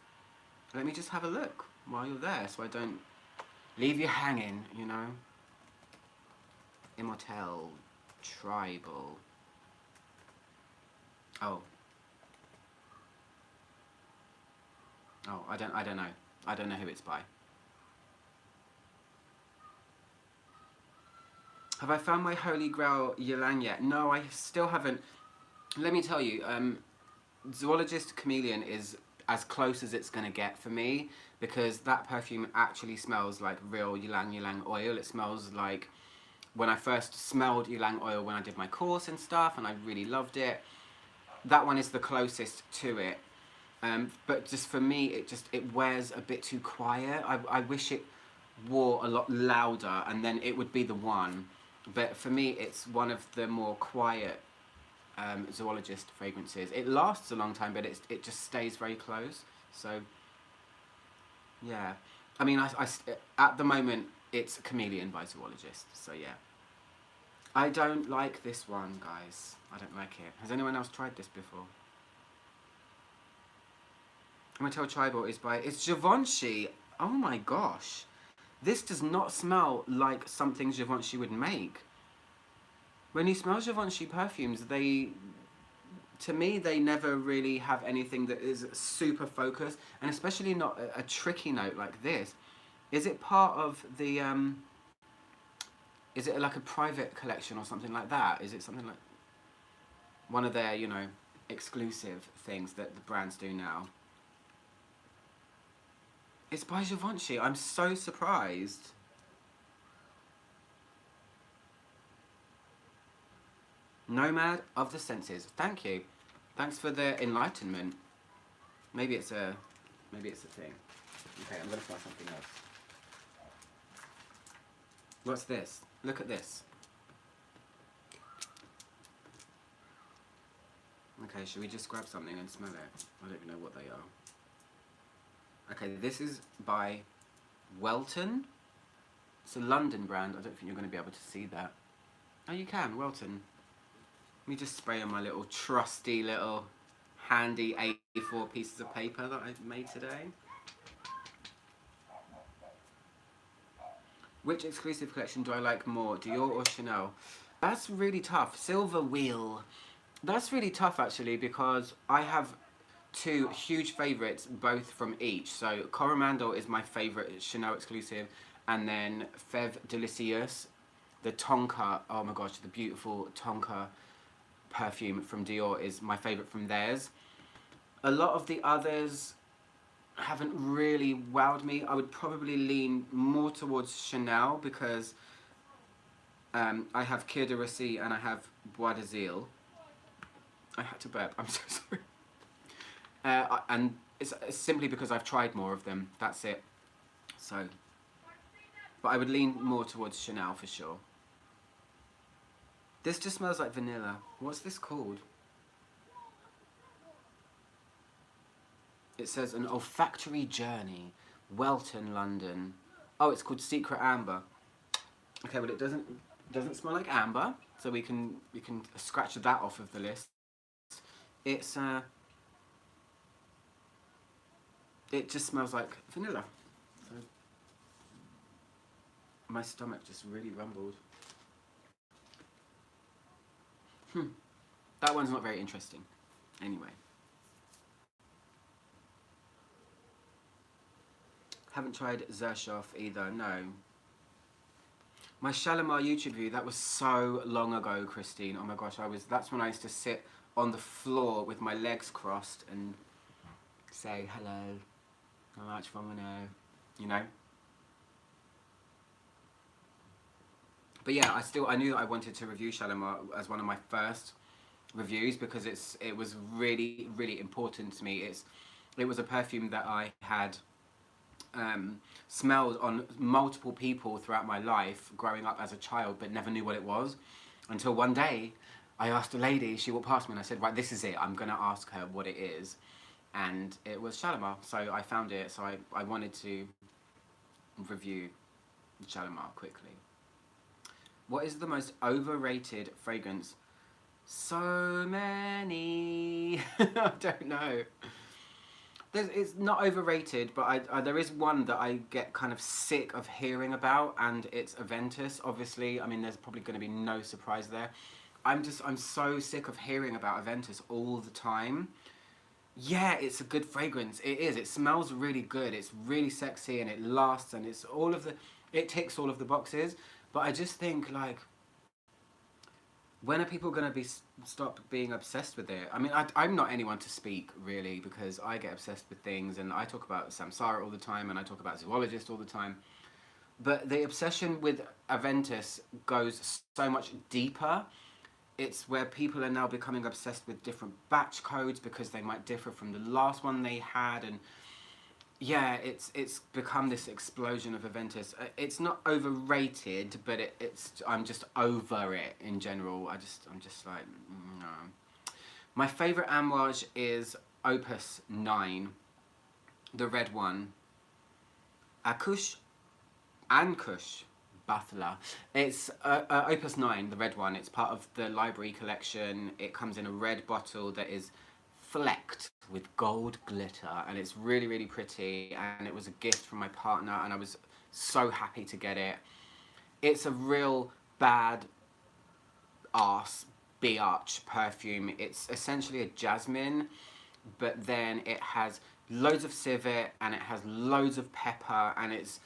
Let me just have a look while you're there so I don't leave you hanging, you know. Immortelle Tribal. Oh, I don't know. I don't know who it's by. Have I found my holy grail ylang yet? No, I still haven't. Let me tell you, Zoologist Chameleon is as close as it's going to get for me, because that perfume actually smells like real ylang oil. It smells like when I first smelled ylang oil when I did my course and stuff, and I really loved it. That one is the closest to it. But just for me, it wears a bit too quiet. I wish it wore a lot louder, and then it would be the one. But for me, it's one of the more quiet Zoologist fragrances. It lasts a long time, but it just stays very close. So Yeah. I mean, at the moment, it's Chameleon by Zoologist, so yeah. I don't like this one, guys. I don't like it. Has anyone else tried this before? Untitled Chapter is by... It's Givenchy. Oh my gosh. This does not smell like something Givenchy would make. When you smell Givenchy perfumes, to me, they never really have anything that is super focused, and especially not a tricky note like this. Is it part of the, is it like a private collection or something like that? Is it something like one of their, you know, exclusive things that the brands do now? It's by Givenchy. I'm so surprised. Nomad of the Senses. Thank you. Thanks for the enlightenment. Maybe it's a thing. Okay, I'm gonna try something else. What's this? Look at this. Okay, should we just grab something and smell it? I don't even know what they are. Okay, this is by Welton. It's a London brand. I don't think you're going to be able to see that. Oh, you can, Welton. Let me just spray on my little trusty little handy A4 pieces of paper that I've made today. Which exclusive collection do I like more, Dior or Chanel? That's really tough. Silver Wheel. That's really tough actually, because I have two huge favourites, both from each. So Coromandel is my favourite Chanel exclusive, and then Fève Délicieuse, the Tonka, oh my gosh, the beautiful Tonka perfume from Dior is my favourite from theirs. A lot of the others haven't really wowed me. I would probably lean more towards Chanel because I have Cœur de Rossi and I have Bois d'Azil. I had to burp, I'm so sorry. And it's simply because I've tried more of them, that's it. So, but I would lean more towards Chanel for sure. This just smells like vanilla. What's this called? It says an olfactory journey, Welton, London. Oh, it's called Secret Amber. Okay, well it doesn't smell like amber, so we can scratch that off of the list. It's it just smells like vanilla. So my stomach just really rumbled. That one's not very interesting. Anyway. Haven't tried Xershov either, no. My Shalimar YouTube view, that was so long ago, Christine. Oh my gosh, that's when I used to sit on the floor with my legs crossed and say, hello, how much fun we know, you know? But yeah, I knew that I wanted to review Shalimar as one of my first reviews because it was really, really important to me. It was a perfume that I had smelled on multiple people throughout my life growing up as a child, but never knew what it was until one day I asked a lady, she walked past me and I said, right, this is it, I'm gonna ask her what it is, and it was Shalimar. So I found it, so I wanted to review Shalimar quickly. What is the most overrated fragrance? So many. I don't know. It's not overrated, but there is one that I get kind of sick of hearing about, and it's Aventus, obviously. I mean, there's probably going to be no surprise there. I'm so sick of hearing about Aventus all the time. Yeah, it's a good fragrance. It is. It smells really good. It's really sexy, and it lasts, and it ticks all of the boxes. But I just think, like, when are people going to stop being obsessed with it? I mean, I'm not anyone to speak, really, because I get obsessed with things, and I talk about Samsara all the time, and I talk about Zoologist all the time. But the obsession with Aventus goes so much deeper. It's where people are now becoming obsessed with different batch codes because they might differ from the last one they had, and yeah, it's become this explosion of Aventus. It's not overrated, but I'm just over it in general. I'm just like, no. My favourite amouage is Opus 9, the red one. Akush Ankush Butler. It's Opus 9, the red one. It's part of the library collection. It comes in a red bottle that is flecked with gold glitter, and it's really, really pretty, and it was a gift from my partner, and I was so happy to get it. It's a real bad arse biatch perfume. It's essentially a jasmine, but then it has loads of civet and it has loads of pepper, and it's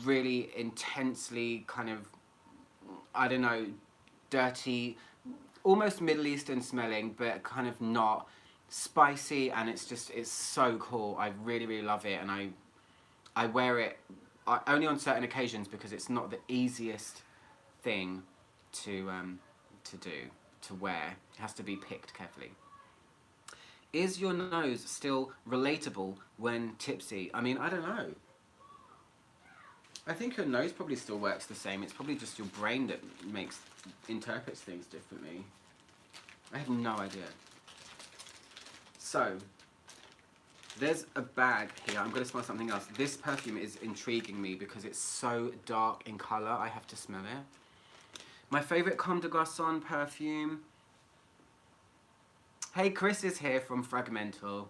really intensely kind of, I don't know, dirty, almost Middle Eastern smelling, but kind of not spicy, and it's so cool. I really, really love it, and I wear it only on certain occasions because it's not the easiest thing to wear. It has to be picked carefully. Is your nose still relatable when tipsy? I mean, I don't know. I think your nose probably still works the same. It's probably just your brain that interprets things differently. I have no idea. So, there's a bag here. I'm going to smell something else. This perfume is intriguing me because it's so dark in colour. I have to smell it. My favourite Comme des Garçons perfume. Hey, Chris is here from Fragmental.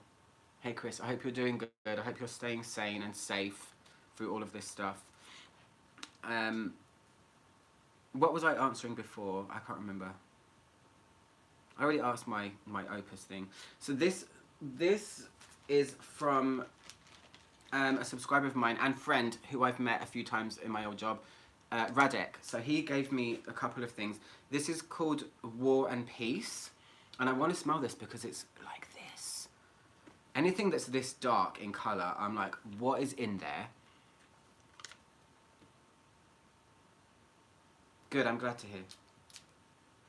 Hey, Chris, I hope you're doing good. I hope you're staying sane and safe through all of this stuff. What was I answering before? I can't remember. I already asked my Opus thing. So this is from a subscriber of mine and friend who I've met a few times in my old job, Radek. So he gave me a couple of things. This is called War and Peace, and I want to smell this because it's like this. Anything that's this dark in colour, I'm like, what is in there? Good, I'm glad to hear.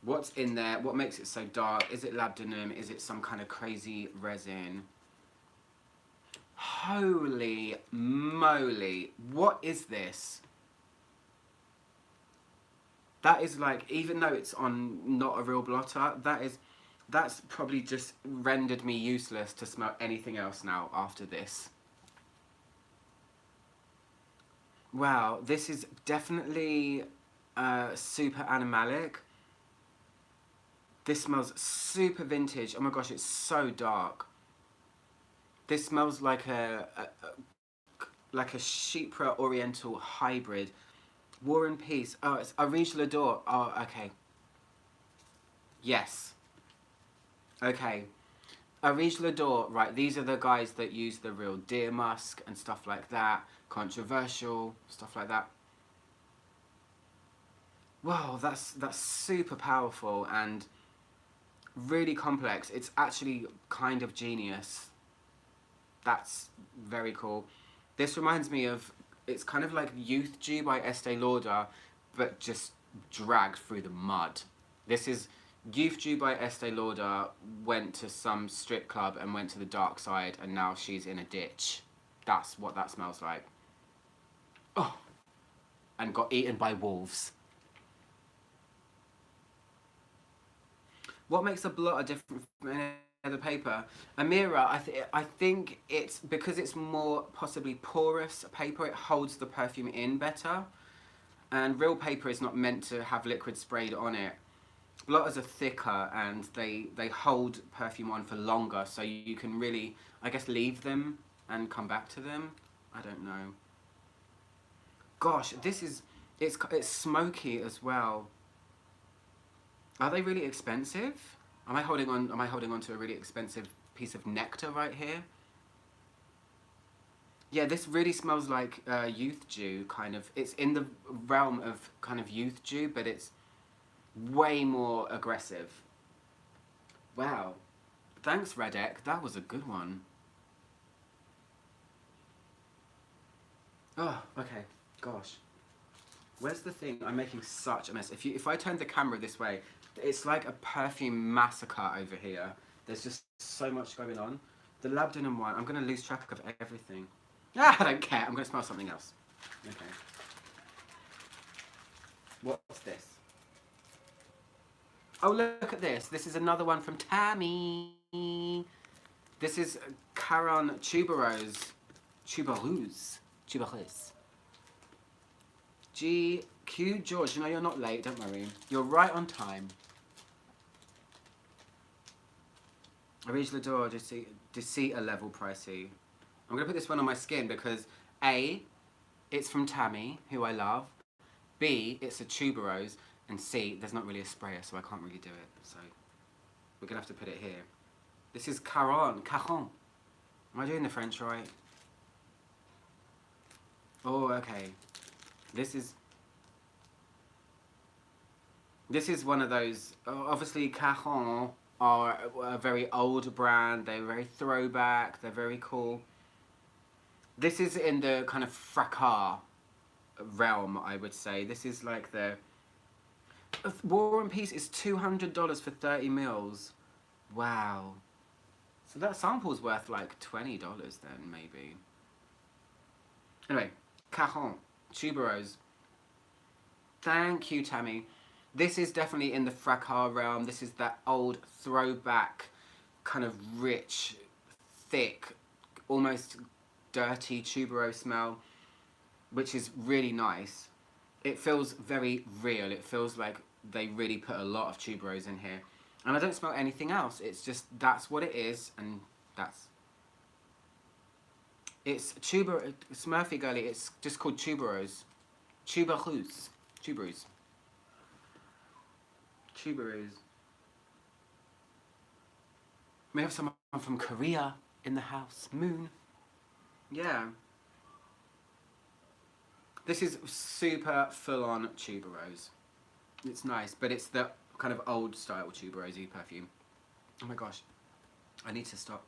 What's in there? What makes it so dark? Is it labdanum? Is it some kind of crazy resin? Holy moly. What is this? That is like, even though it's on not a real blotter, that's probably just rendered me useless to smell anything else now after this. Wow, this is definitely super animalic. This smells super vintage. Oh my gosh, it's so dark. This smells like a Chypre Oriental hybrid. War and Peace. Oh, it's Arige Lador. Oh, okay. Yes. Okay. Arige Lador, right, these are the guys that use the real deer musk and stuff like that. Controversial, stuff like that. Wow, that's super powerful and really complex. It's actually kind of genius. That's very cool. This reminds me of, it's kind of like Youth Dew by Estee Lauder, but just dragged through the mud. This is Youth Dew by Estee Lauder went to some strip club and went to the dark side, and now she's in a ditch. That's what that smells like. Oh, and got eaten by wolves. What makes a blotter different from any other paper? Amira, I think it's because it's more possibly porous paper. It holds the perfume in better. And real paper is not meant to have liquid sprayed on it. Blotters are thicker and they hold perfume on for longer, so you can really, I guess, leave them and come back to them. I don't know. Gosh, this is, it's smoky as well. Are they really expensive? Am I holding on to a really expensive piece of nectar right here? Yeah, this really smells like Youth Dew, kind of. It's in the realm of kind of Youth Dew, but it's way more aggressive. Wow. Thanks, Radek. That was a good one. Oh, okay. Gosh. Where's the thing? I'm making such a mess. If I turn the camera this way, it's like a perfume massacre over here. There's just so much going on. The labdanum one, I'm going to lose track of everything. Ah, I don't care. I'm going to smell something else. Okay. What's this? Oh, look at this. This is another one from Tammy. This is Caron Tuberose. Tuberose. GQ George, you know you're not late, don't worry. You're right on time. Arige Lador, Deceit a level pricey. I'm going to put this one on my skin because A, it's from Tammy, who I love. B, it's a tuberose. And C, there's not really a sprayer, so I can't really do it. So we're going to have to put it here. This is Caron. Am I doing the French right? Oh, okay. This is one of those, obviously Caron are a very old brand. They're very throwback. They're very cool. This is in the kind of fracas realm, I would say. This is like the... War and Peace is $200 for 30 mils. Wow. So that sample's worth like $20 then, maybe. Anyway, Caron, tuberose. Thank you, Tammy. This is definitely in the fracas realm. This is that old throwback, kind of rich, thick, almost dirty tuberose smell, which is really nice. It feels very real. It feels like they really put a lot of tuberose in here. And I don't smell anything else. It's just, that's what it is, and that's... It's Smurfy girly, it's just called tuberose. Tuberose. Tuberose. Tuberose. We have someone from Korea in the house. Moon. Yeah. This is super full-on tuberose. It's nice, but it's the kind of old-style tuberose-y perfume. Oh my gosh. I need to stop.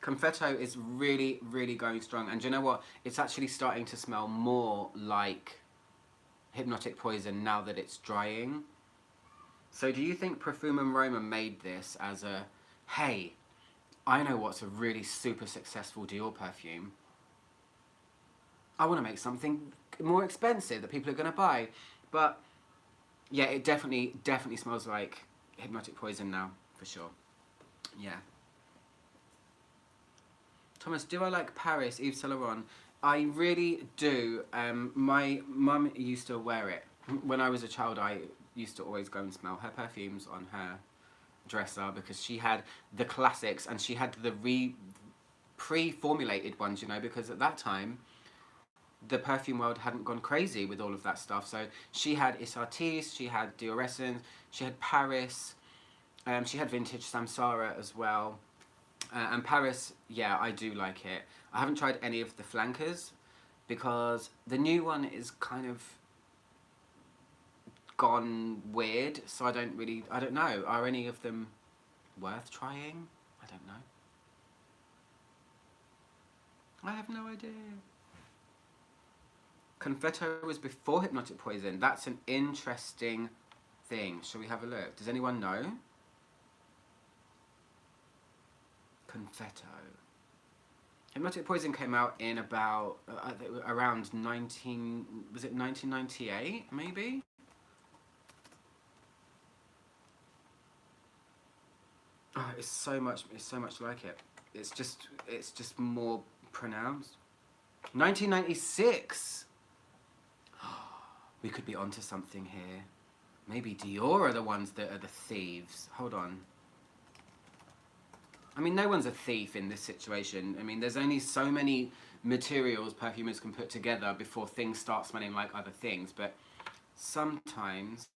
Confetto is really, really going strong. And do you know what? It's actually starting to smell more like Hypnotic Poison now that it's drying. So do you think Parfum & Roma made this as a, hey, I know what's a really super successful Dior perfume. I want to make something more expensive that people are going to buy. But yeah, it definitely smells like Hypnotic Poison now, for sure. Yeah. Thomas, do I like Paris, Yves Saint Laurent? I really do. My mum used to wear it. When I was a child, I used to always go and smell her perfumes on her dresser because she had the classics and she had the pre-formulated ones, you know, because at that time, the perfume world hadn't gone crazy with all of that stuff. So she had Is Artiste, she had Dior Essence, she had Paris, she had Vintage Samsara as well. And Paris, yeah, I do like it. I haven't tried any of the flankers because the new one is kind of gone weird, so I don't know. Are any of them worth trying? I don't know. I have no idea. Confetto was before Hypnotic Poison. That's an interesting thing. Shall we have a look? Does anyone know? Confetto. Hypnotic Poison came out in about around 1998 maybe? Oh, it's so much like it. It's just more pronounced. 1996. We could be onto something here. Maybe Dior are the ones that are the thieves. Hold on. I mean, no one's a thief in this situation. I mean, there's only so many materials perfumers can put together before things start smelling like other things. But sometimes...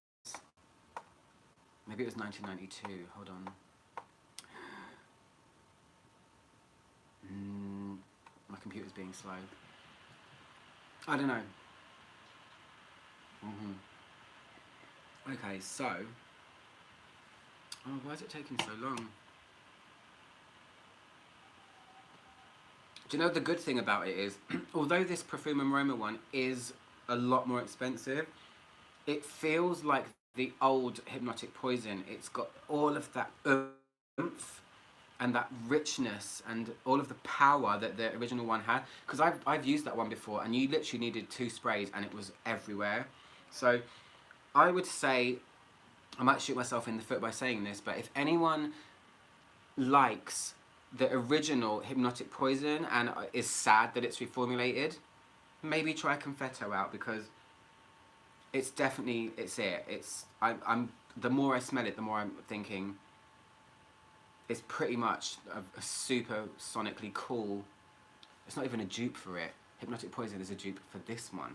Maybe it was 1992. Hold on. My computer's being slow. I don't know. Okay, so... Oh, why is it taking so long? Do you know the good thing about it is, although this Parfum & Roma one is a lot more expensive, it feels like the old Hypnotic Poison. It's got all of that oomph and that richness and all of the power that the original one had. Because I've used that one before and you literally needed 2 sprays and it was everywhere. So I would say, I might shoot myself in the foot by saying this, but if anyone likes the original Hypnotic Poison and is sad that it's reformulated, maybe try Confetto out because It's definitely, it's it. I'm the more I smell it, the more I'm thinking it's pretty much a super sonically cool. It's not even a dupe for it. Hypnotic Poison is a dupe for this one.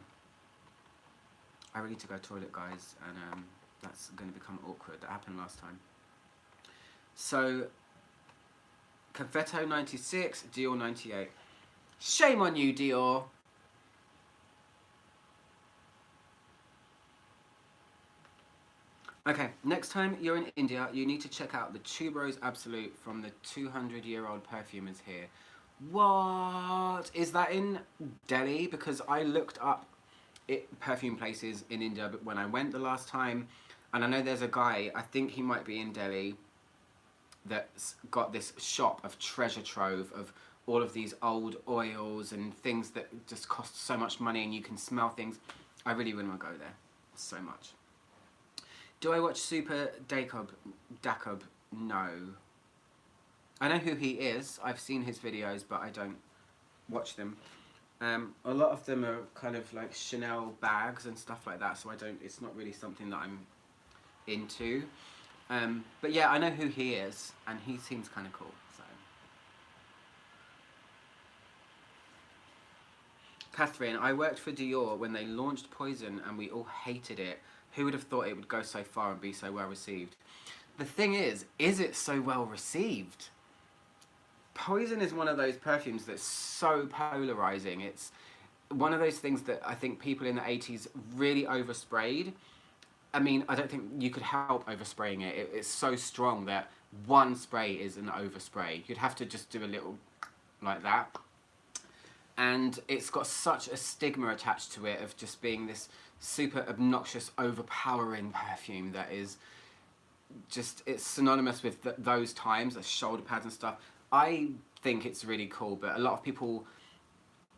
I really need to go to the toilet, guys, and that's going to become awkward. That happened last time. So, Confetto 96, Dior 98. Shame on you, Dior. Okay, next time you're in India, you need to check out the Tuberose Absolute from the 200-year-old perfumers here. What? Is that in Delhi? Because I looked up perfume places in India when I went the last time, and I know there's a guy, I think he might be in Delhi, that's got this shop of treasure trove of all of these old oils and things that just cost so much money, and you can smell things. I really want to go there so much. Do I watch Super Dacob? No. I know who he is. I've seen his videos, but I don't watch them. A lot of them are kind of like Chanel bags and stuff like that, so it's not really something that I'm into. But yeah, I know who he is, and he seems kind of cool. So, Catherine, I worked for Dior when they launched Poison, and we all hated it. Who would have thought it would go so far and be so well received? The thing is it so well received? Poison is one of those perfumes that's so polarizing. It's one of those things that I think people in the 80s really oversprayed. I mean, I don't think you could help overspraying it. It's so strong that one spray is an overspray. You'd have to just do a little like that. And it's got such a stigma attached to it of just being this super obnoxious, overpowering perfume that is just, it's synonymous with those times, the shoulder pads and stuff. I think it's really cool, but a lot of people,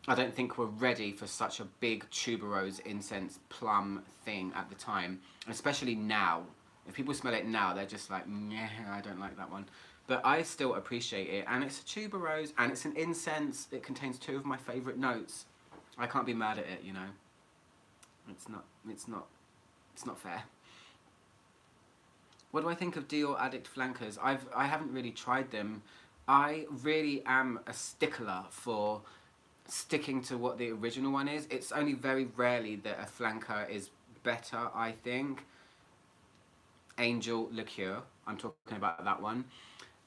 I don't think, were ready for such a big tuberose incense plum thing at the time, especially now. If people smell it now, they're just like, yeah, I don't like that one. But I still appreciate it, and it's a tuberose, and it's an incense. It contains two of my favourite notes. I can't be mad at it, you know. It's not fair. What do I think of Dior Addict flankers? I haven't really tried them. I really am a stickler for sticking to what the original one is. It's only very rarely that a flanker is better, I think. Angel Liqueur, I'm talking about that one.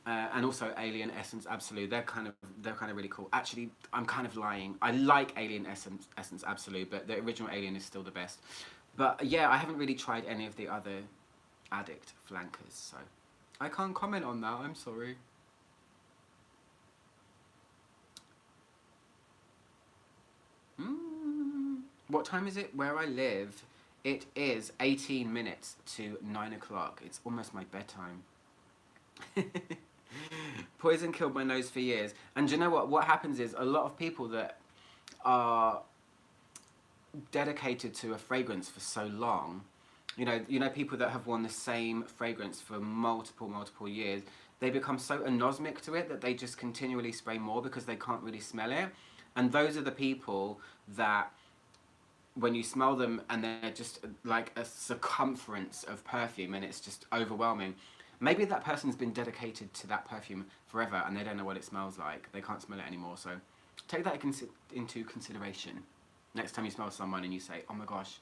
And also Alien Essence Absolute. They're kind of really cool. Actually, I'm kind of lying. I like Alien Essence Absolute, but the original Alien is still the best. But yeah, I haven't really tried any of the other Addict flankers, so I can't comment on that. I'm sorry. What time is it where I live? It is 18 minutes to 9 o'clock. It's almost my bedtime. Poison killed my nose for years. And do you know what? What happens is a lot of people that are dedicated to a fragrance for so long, you know, people that have worn the same fragrance for multiple years, they become so anosmic to it that they just continually spray more because they can't really smell it. And those are the people that, when you smell them and they're just like a circumference of perfume and it's just overwhelming, maybe that person's been dedicated to that perfume forever and they don't know what it smells like. They can't smell it anymore. So take that into consideration next time you smell someone and you say, oh my gosh,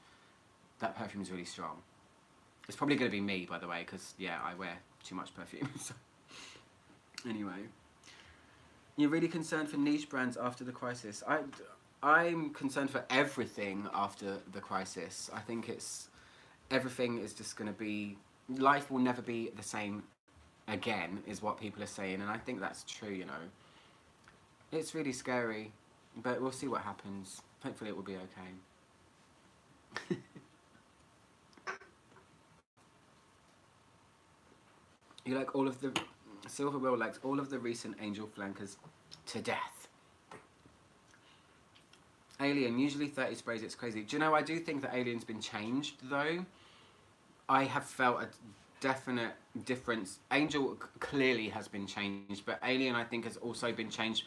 that perfume is really strong. It's probably going to be me, by the way, because yeah, I wear too much perfume. So anyway, you're really concerned for niche brands after the crisis. I'm concerned for everything after the crisis. I think everything is just going to be, life will never be the same again, is what people are saying, and I think that's true, you know. It's really scary, but we'll see what happens. Hopefully it will be okay. You like all of the, Silver Will likes all of the recent Angel flankers to death. Alien, usually 30 sprays, it's crazy. Do you know, I do think that Alien's been changed, though. I have felt a definite difference. Angel clearly has been changed, but Alien I think has also been changed,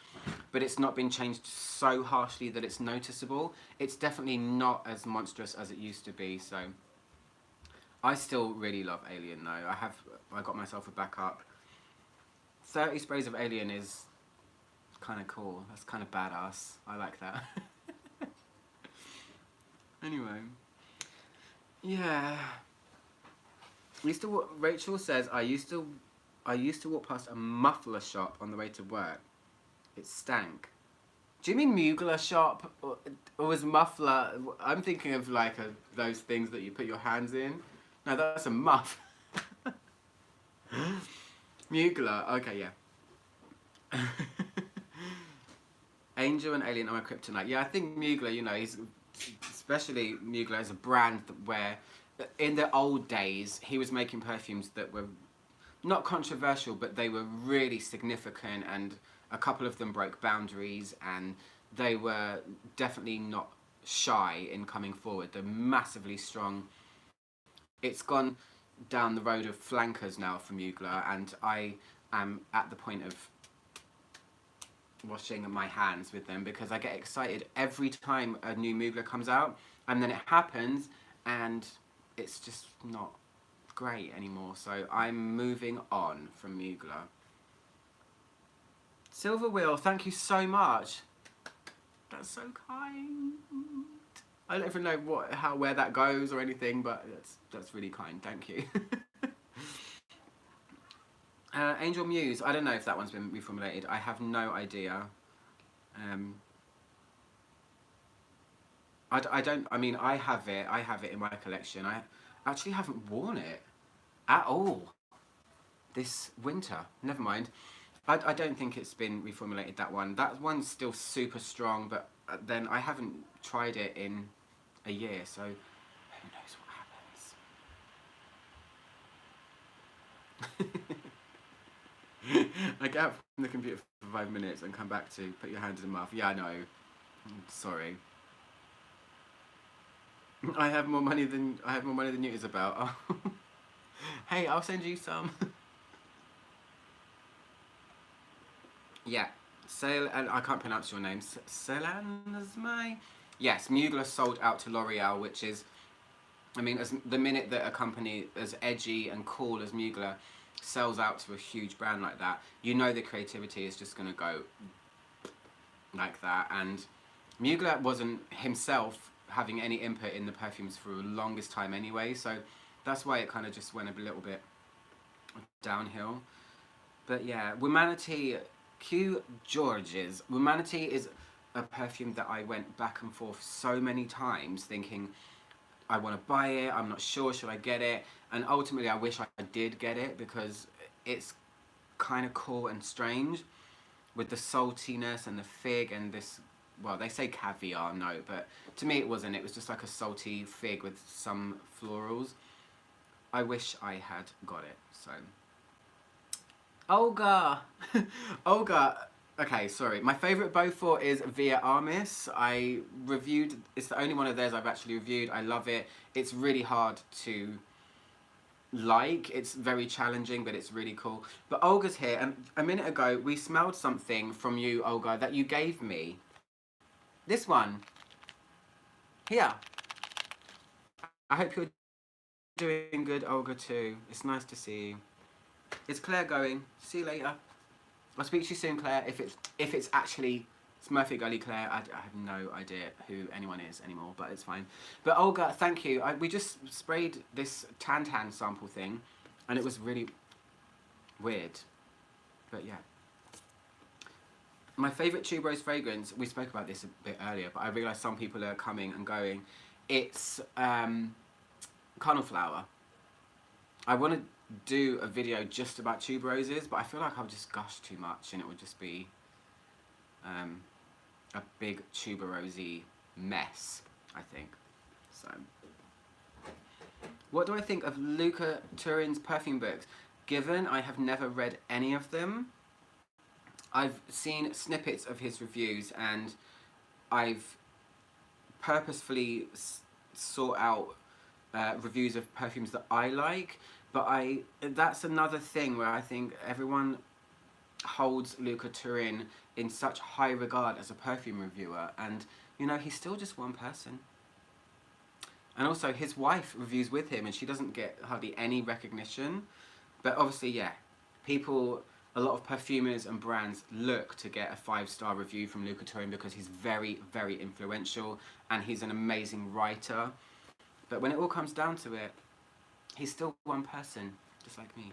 but it's not been changed so harshly that it's noticeable. It's definitely not as monstrous as it used to be, so I still really love Alien though. I got myself a backup. 30 sprays of Alien is kind of cool. That's kind of badass. I like that. Anyway, yeah. Rachel says I used to walk past a muffler shop on the way to work. It stank. Do you mean Mugler shop or was muffler? I'm thinking of like those things that you put your hands in. No, that's a muff. Mugler. Okay, yeah. Angel and Alien are my kryptonite. Yeah, I think Mugler, you know, especially Mugler is a brand where in the old days he was making perfumes that were not controversial, but they were really significant, and a couple of them broke boundaries, and they were definitely not shy in coming forward. They're massively strong. It's gone down the road of flankers now for Mugler, and I am at the point of washing my hands with them because I get excited every time a new Mugler comes out, and then it happens and it's just not great anymore, so I'm moving on from Mugler. Silver Wheel, thank you so much. That's so kind. I don't even know where that goes or anything, but that's really kind, thank you. Angel Muse, I don't know if that one's been reformulated. I have no idea. I mean, I have it in my collection. I actually haven't worn it at all this winter. Never mind. I don't think it's been reformulated, that one. That one's still super strong, but then I haven't tried it in a year, so who knows what happens. I get out from the computer for 5 minutes and come back to put your hand in the mouth. Yeah, I know. Sorry. I have more money than you, Isabel. Oh. Hey, I'll send you some. Yeah, and I can't pronounce your name. Selansmai. Yes, Mugler sold out to L'Oreal, which is, I mean, the minute that a company as edgy and cool as Mugler sells out to a huge brand like that, you know the creativity is just going to go like that. And Mugler wasn't himself having any input in the perfumes for the longest time anyway, so that's why it kind of just went a little bit downhill. But yeah, Womanity, Q George's. Womanity is a perfume that I went back and forth so many times thinking, I want to buy it, I'm not sure, should I get it? And ultimately I wish I did get it because it's kind of cool and strange with the saltiness and the fig and this, well, they say caviar, no, but to me it wasn't. It was just like a salty fig with some florals. I wish I had got it, so. Olga! Olga! Okay, sorry. My favourite Beaufort is Via Armis. I reviewed, it's the only one of theirs I've actually reviewed. I love it. It's really hard to like. It's very challenging, but it's really cool. But Olga's here, and a minute ago we smelled something from you, Olga, that you gave me. This one. Here. I hope you're doing good, Olga, too. It's nice to see you. Is Claire going? See you later. I'll speak to you soon, Claire. If it's actually Smurfy Gully Claire, I have no idea who anyone is anymore, but it's fine. But Olga, thank you. We just sprayed this Tan sample thing, and it was really weird. But yeah. My favourite tuberose fragrance, we spoke about this a bit earlier, but I realise some people are coming and going. It's Carnal Flower. I want to do a video just about tuberoses, but I feel like I'll just gush too much and it would just be a big tuberosy mess, I think. So, what do I think of Luca Turin's perfume books? Given I have never read any of them, I've seen snippets of his reviews and I've purposefully sought out reviews of perfumes that I like, But that's another thing where I think everyone holds Luca Turin in such high regard as a perfume reviewer, and you know, he's still just one person. And also his wife reviews with him and she doesn't get hardly any recognition. But obviously, yeah, people, a lot of perfumers and brands look to get a 5-star review from Luca Turin because he's very, very influential and he's an amazing writer. But when it all comes down to it, he's still one person, just like me.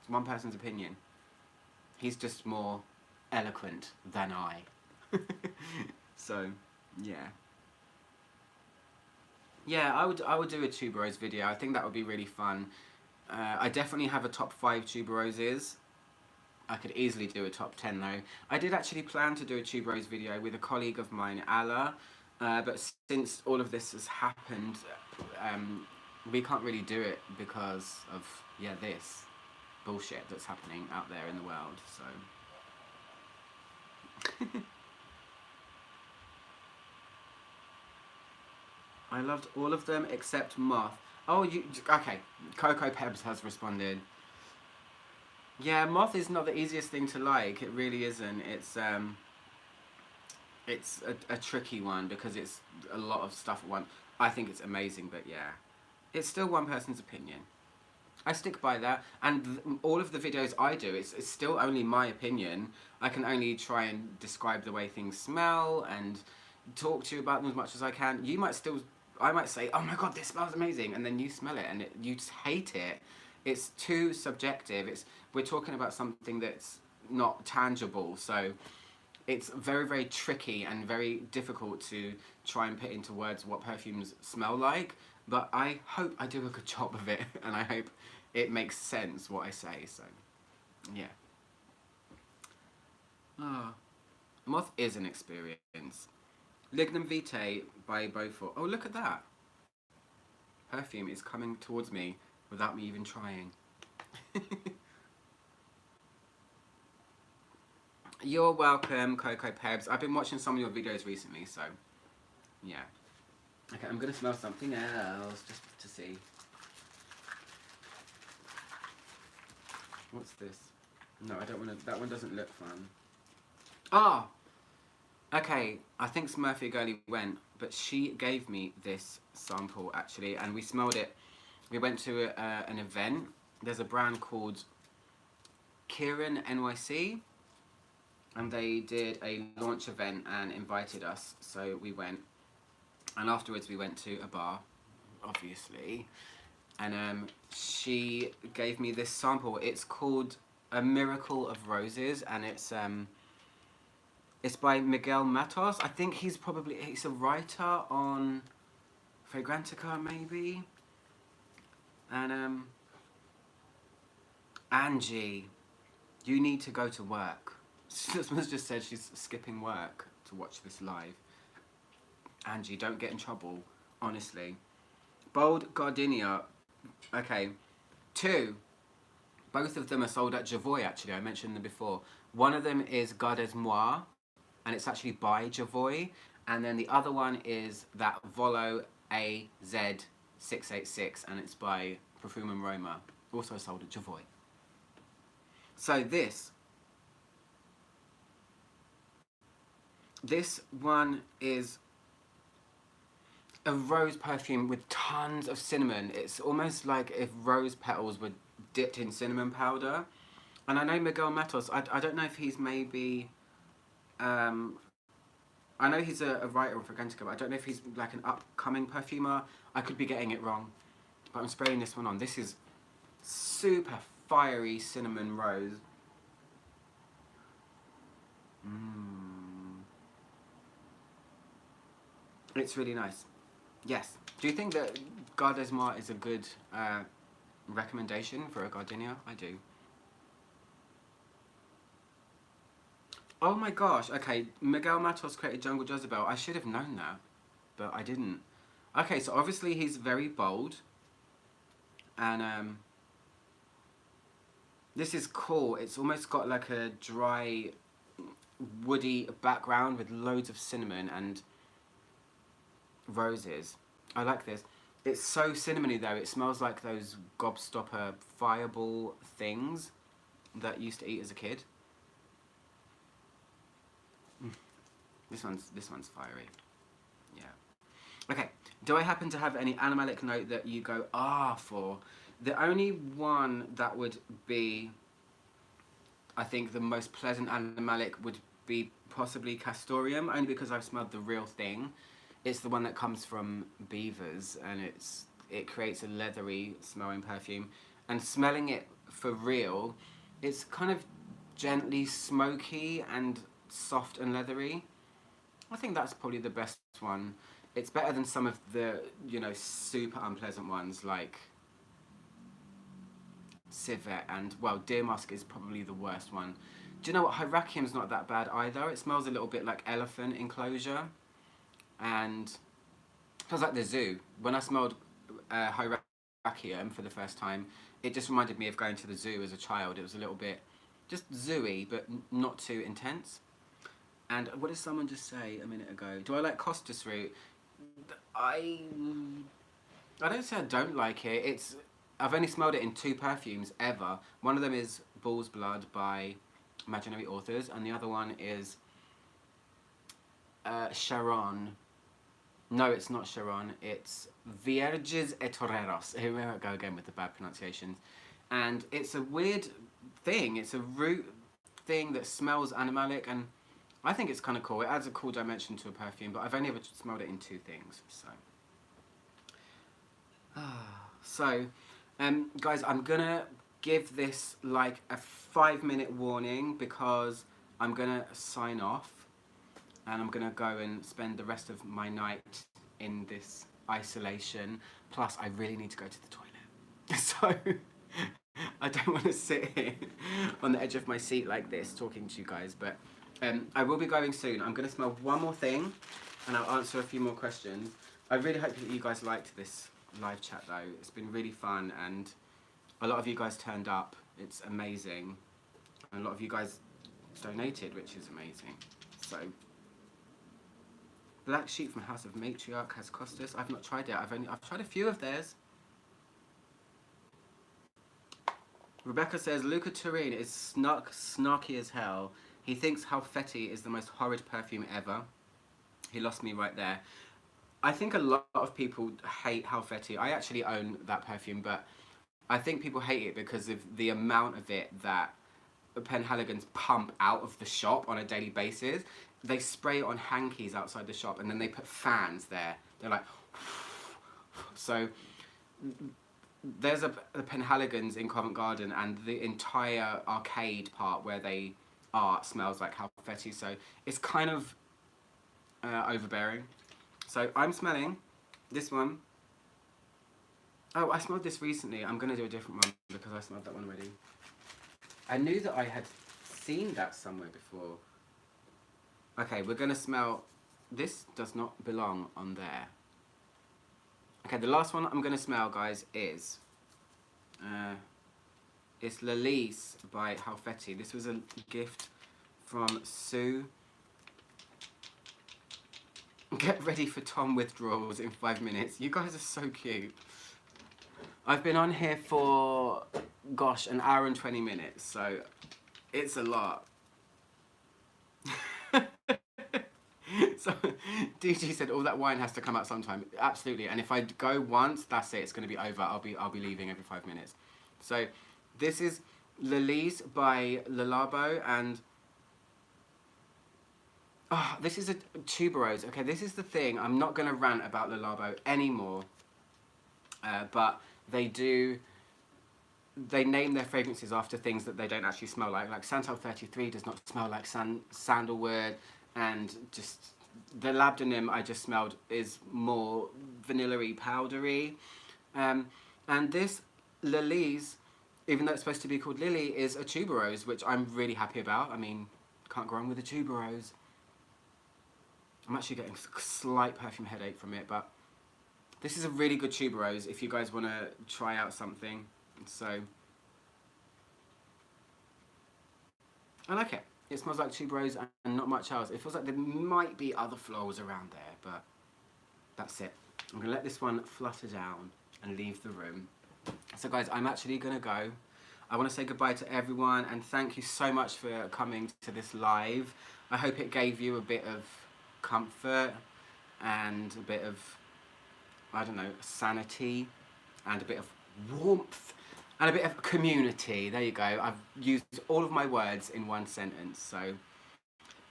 It's one person's opinion. He's just more eloquent than I. So, yeah. Yeah, I would do a tuberose video. I think that would be really fun. I definitely have a top 5 tuberoses. I could easily do a top 10 though. I did actually plan to do a tuberose video with a colleague of mine, Ala, but since all of this has happened, we can't really do it because of, yeah, this bullshit that's happening out there in the world, so... I loved all of them except Moth. Oh, okay. Coco Pebs has responded. Yeah, Moth is not the easiest thing to like. It really isn't. It's a tricky one because it's a lot of stuff at once. I think it's amazing, but yeah, it's still one person's opinion. I stick by that, and all of the videos I do, it's still only my opinion. I can only try and describe the way things smell and talk to you about them as much as I can. I might say, oh my god, this smells amazing, and then you smell it and you just hate it. It's too subjective. We're talking about something that's not tangible, so it's very, very tricky and very difficult to try and put into words what perfumes smell like, but I hope I do a good job of it, and I hope it makes sense what I say, so, yeah. Moth is an experience. Lignum Vitae by Beaufort. Oh, look at that. Perfume is coming towards me without me even trying. You're welcome, Coco Pebs. I've been watching some of your videos recently, so yeah. Okay, I'm gonna smell something else just to see. What's this? No, I don't want to. That one doesn't look fun. Ah! Okay, I think Smurfy Girlie went, but she gave me this sample actually, and we smelled it. We went to an event. There's a brand called Kieran NYC, and they did a launch event and invited us, so we went. And afterwards we went to a bar, obviously, and she gave me this sample. It's called A Miracle of Roses, and it's by Miguel Matos. I think he's a writer on Fragrantica, maybe. And Angie, you need to go to work. Someone's just said she's skipping work to watch this live. Angie, don't get in trouble, honestly. Bold Gardenia. Okay, 2. Both of them are sold at Javoy, actually. I mentioned them before. One of them is Gardez-Moi, and it's actually by Javoy. And then the other one is that Volo AZ686, and it's by Parfum and Roma, also sold at Javoy. So this one is a rose perfume with tons of cinnamon. It's almost like if rose petals were dipped in cinnamon powder. And I know Miguel Matos, I don't know if he's maybe... I know he's a writer on Fragrantica, but I don't know if he's like an upcoming perfumer. I could be getting it wrong. But I'm spraying this one on. This is super fiery cinnamon rose. It's really nice. Yes. Do you think that Gardez-Moi is a good recommendation for a gardenia? I do. Oh my gosh, okay, Miguel Matos created Jungle Jezebel. I should have known that, but I didn't. Okay, so obviously he's very bold. And this is cool. It's almost got like a dry, woody background with loads of cinnamon and roses. I like this. It's so cinnamony though. It smells like those gobstopper fireball things that you used to eat as a kid. This one's fiery. Yeah. Okay. Do I happen to have any animalic note that you go for? The only one that would be, I think, the most pleasant animalic would be possibly castoreum, only because I've smelled the real thing. It's the one that comes from beavers, and it creates a leathery smelling perfume. And smelling it for real, it's kind of gently smoky and soft and leathery. I think that's probably the best one. It's better than some of the, super unpleasant ones like civet and, well, deer musk is probably the worst one. Do you know what? Hyraceum's not that bad either. It smells a little bit like elephant enclosure. And it smells like the zoo. When I smelled Hyraceum for the first time, it just reminded me of going to the zoo as a child. It was a little bit just zooey, but not too intense. And what did someone just say a minute ago? Do I like costus root? I don't say I don't like it. I've only smelled it in 2 perfumes ever. One of them is Bull's Blood by Imaginary Authors, and the other one is Charon. No, it's not Charon. It's Vierges et Toreros. Here we go again with the bad pronunciations. And it's a weird thing. It's a root thing that smells animalic, and I think it's kind of cool. It adds a cool dimension to a perfume, but I've only ever smelled it in 2 things. So, guys, I'm gonna give this like a 5-minute warning because I'm gonna sign off, and I'm gonna go and spend the rest of my night in this isolation. Plus, I really need to go to the toilet. So, I don't want to sit here on the edge of my seat like this talking to you guys, but I will be going soon. I'm going to smell one more thing and I'll answer a few more questions. I really hope that you guys liked this live chat though. It's been really fun and a lot of you guys turned up. It's amazing. And a lot of you guys donated, which is amazing. So, Black Sheep from House of Matriarch has Costas. I've not tried it. I've tried a few of theirs. Rebecca says Luca Turin is snarky as hell. He thinks Halfetti is the most horrid perfume ever. He lost me right there. I think a lot of people hate Halfetti. I actually own that perfume, but I think people hate it because of the amount of it that Penhaligon's pump out of the shop on a daily basis. They spray it on hankies outside the shop and then they put fans there. They're like, so there's a Penhaligon's in Covent Garden and the entire arcade part where they are smells like Halfetti, so it's kind of overbearing. So I'm smelling this one. Oh, I smelled this recently. I'm going to do a different one because I smelled that one already. I knew that I had seen that somewhere before. Okay, we're going to smell... This does not belong on there. Okay, the last one I'm going to smell, guys, is... it's Lalice by Halfetti. This was a gift from Sue. Get ready for Tom withdrawals in 5 minutes. You guys are so cute. I've been on here for, gosh, 1 hour and 20 minutes, so it's a lot. So, DG said all that wine has to come out sometime. Absolutely, and if I go once, that's it. It's going to be over. I'll be leaving every 5 minutes. So, this is Lalice by Le Labo, and this is a tuberose. Okay, this is the thing. I'm not going to rant about Le Labo anymore, but they name their fragrances after things that they don't actually smell like. Like Santal 33 does not smell like sandalwood, and just the Labdanum I just smelled is more vanilla-y, powdery. And this Lalice, even though it's supposed to be called Lily, is a tuberose, which I'm really happy about. I mean, can't go wrong with a tuberose. I'm actually getting a slight perfume headache from it, but this is a really good tuberose if you guys want to try out something. So, I like it. It smells like tuberose and not much else. It feels like there might be other florals around there, but that's it. I'm going to let this one flutter down and leave the room. So guys, I'm actually going to go. I want to say goodbye to everyone and thank you so much for coming to this live. I hope it gave you a bit of comfort and a bit of, I don't know, sanity and a bit of warmth and a bit of community. There you go. I've used all of my words in one sentence. So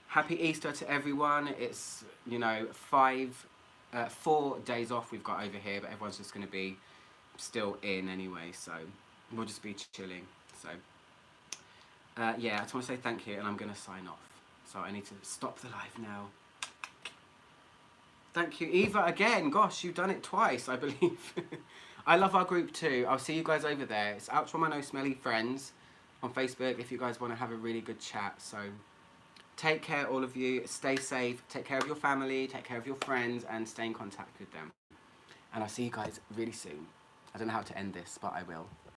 happy Easter to everyone. It's, you know, 4 days off we've got over here, but everyone's just going to be still in anyway, so we'll just be chilling. So yeah, I just want to say thank you and I'm going to sign off. So I need to stop the live now. Thank you, Eva, again. Gosh, you've done it twice, I believe. I love our group too. I'll see you guys over there. It's Out From My No Smelly Friends on Facebook if you guys want to have a really good chat. So take care, all of you. Stay safe. Take care of your family. Take care of your friends and stay in contact with them. And I'll see you guys really soon. I don't know how to end this, but I will.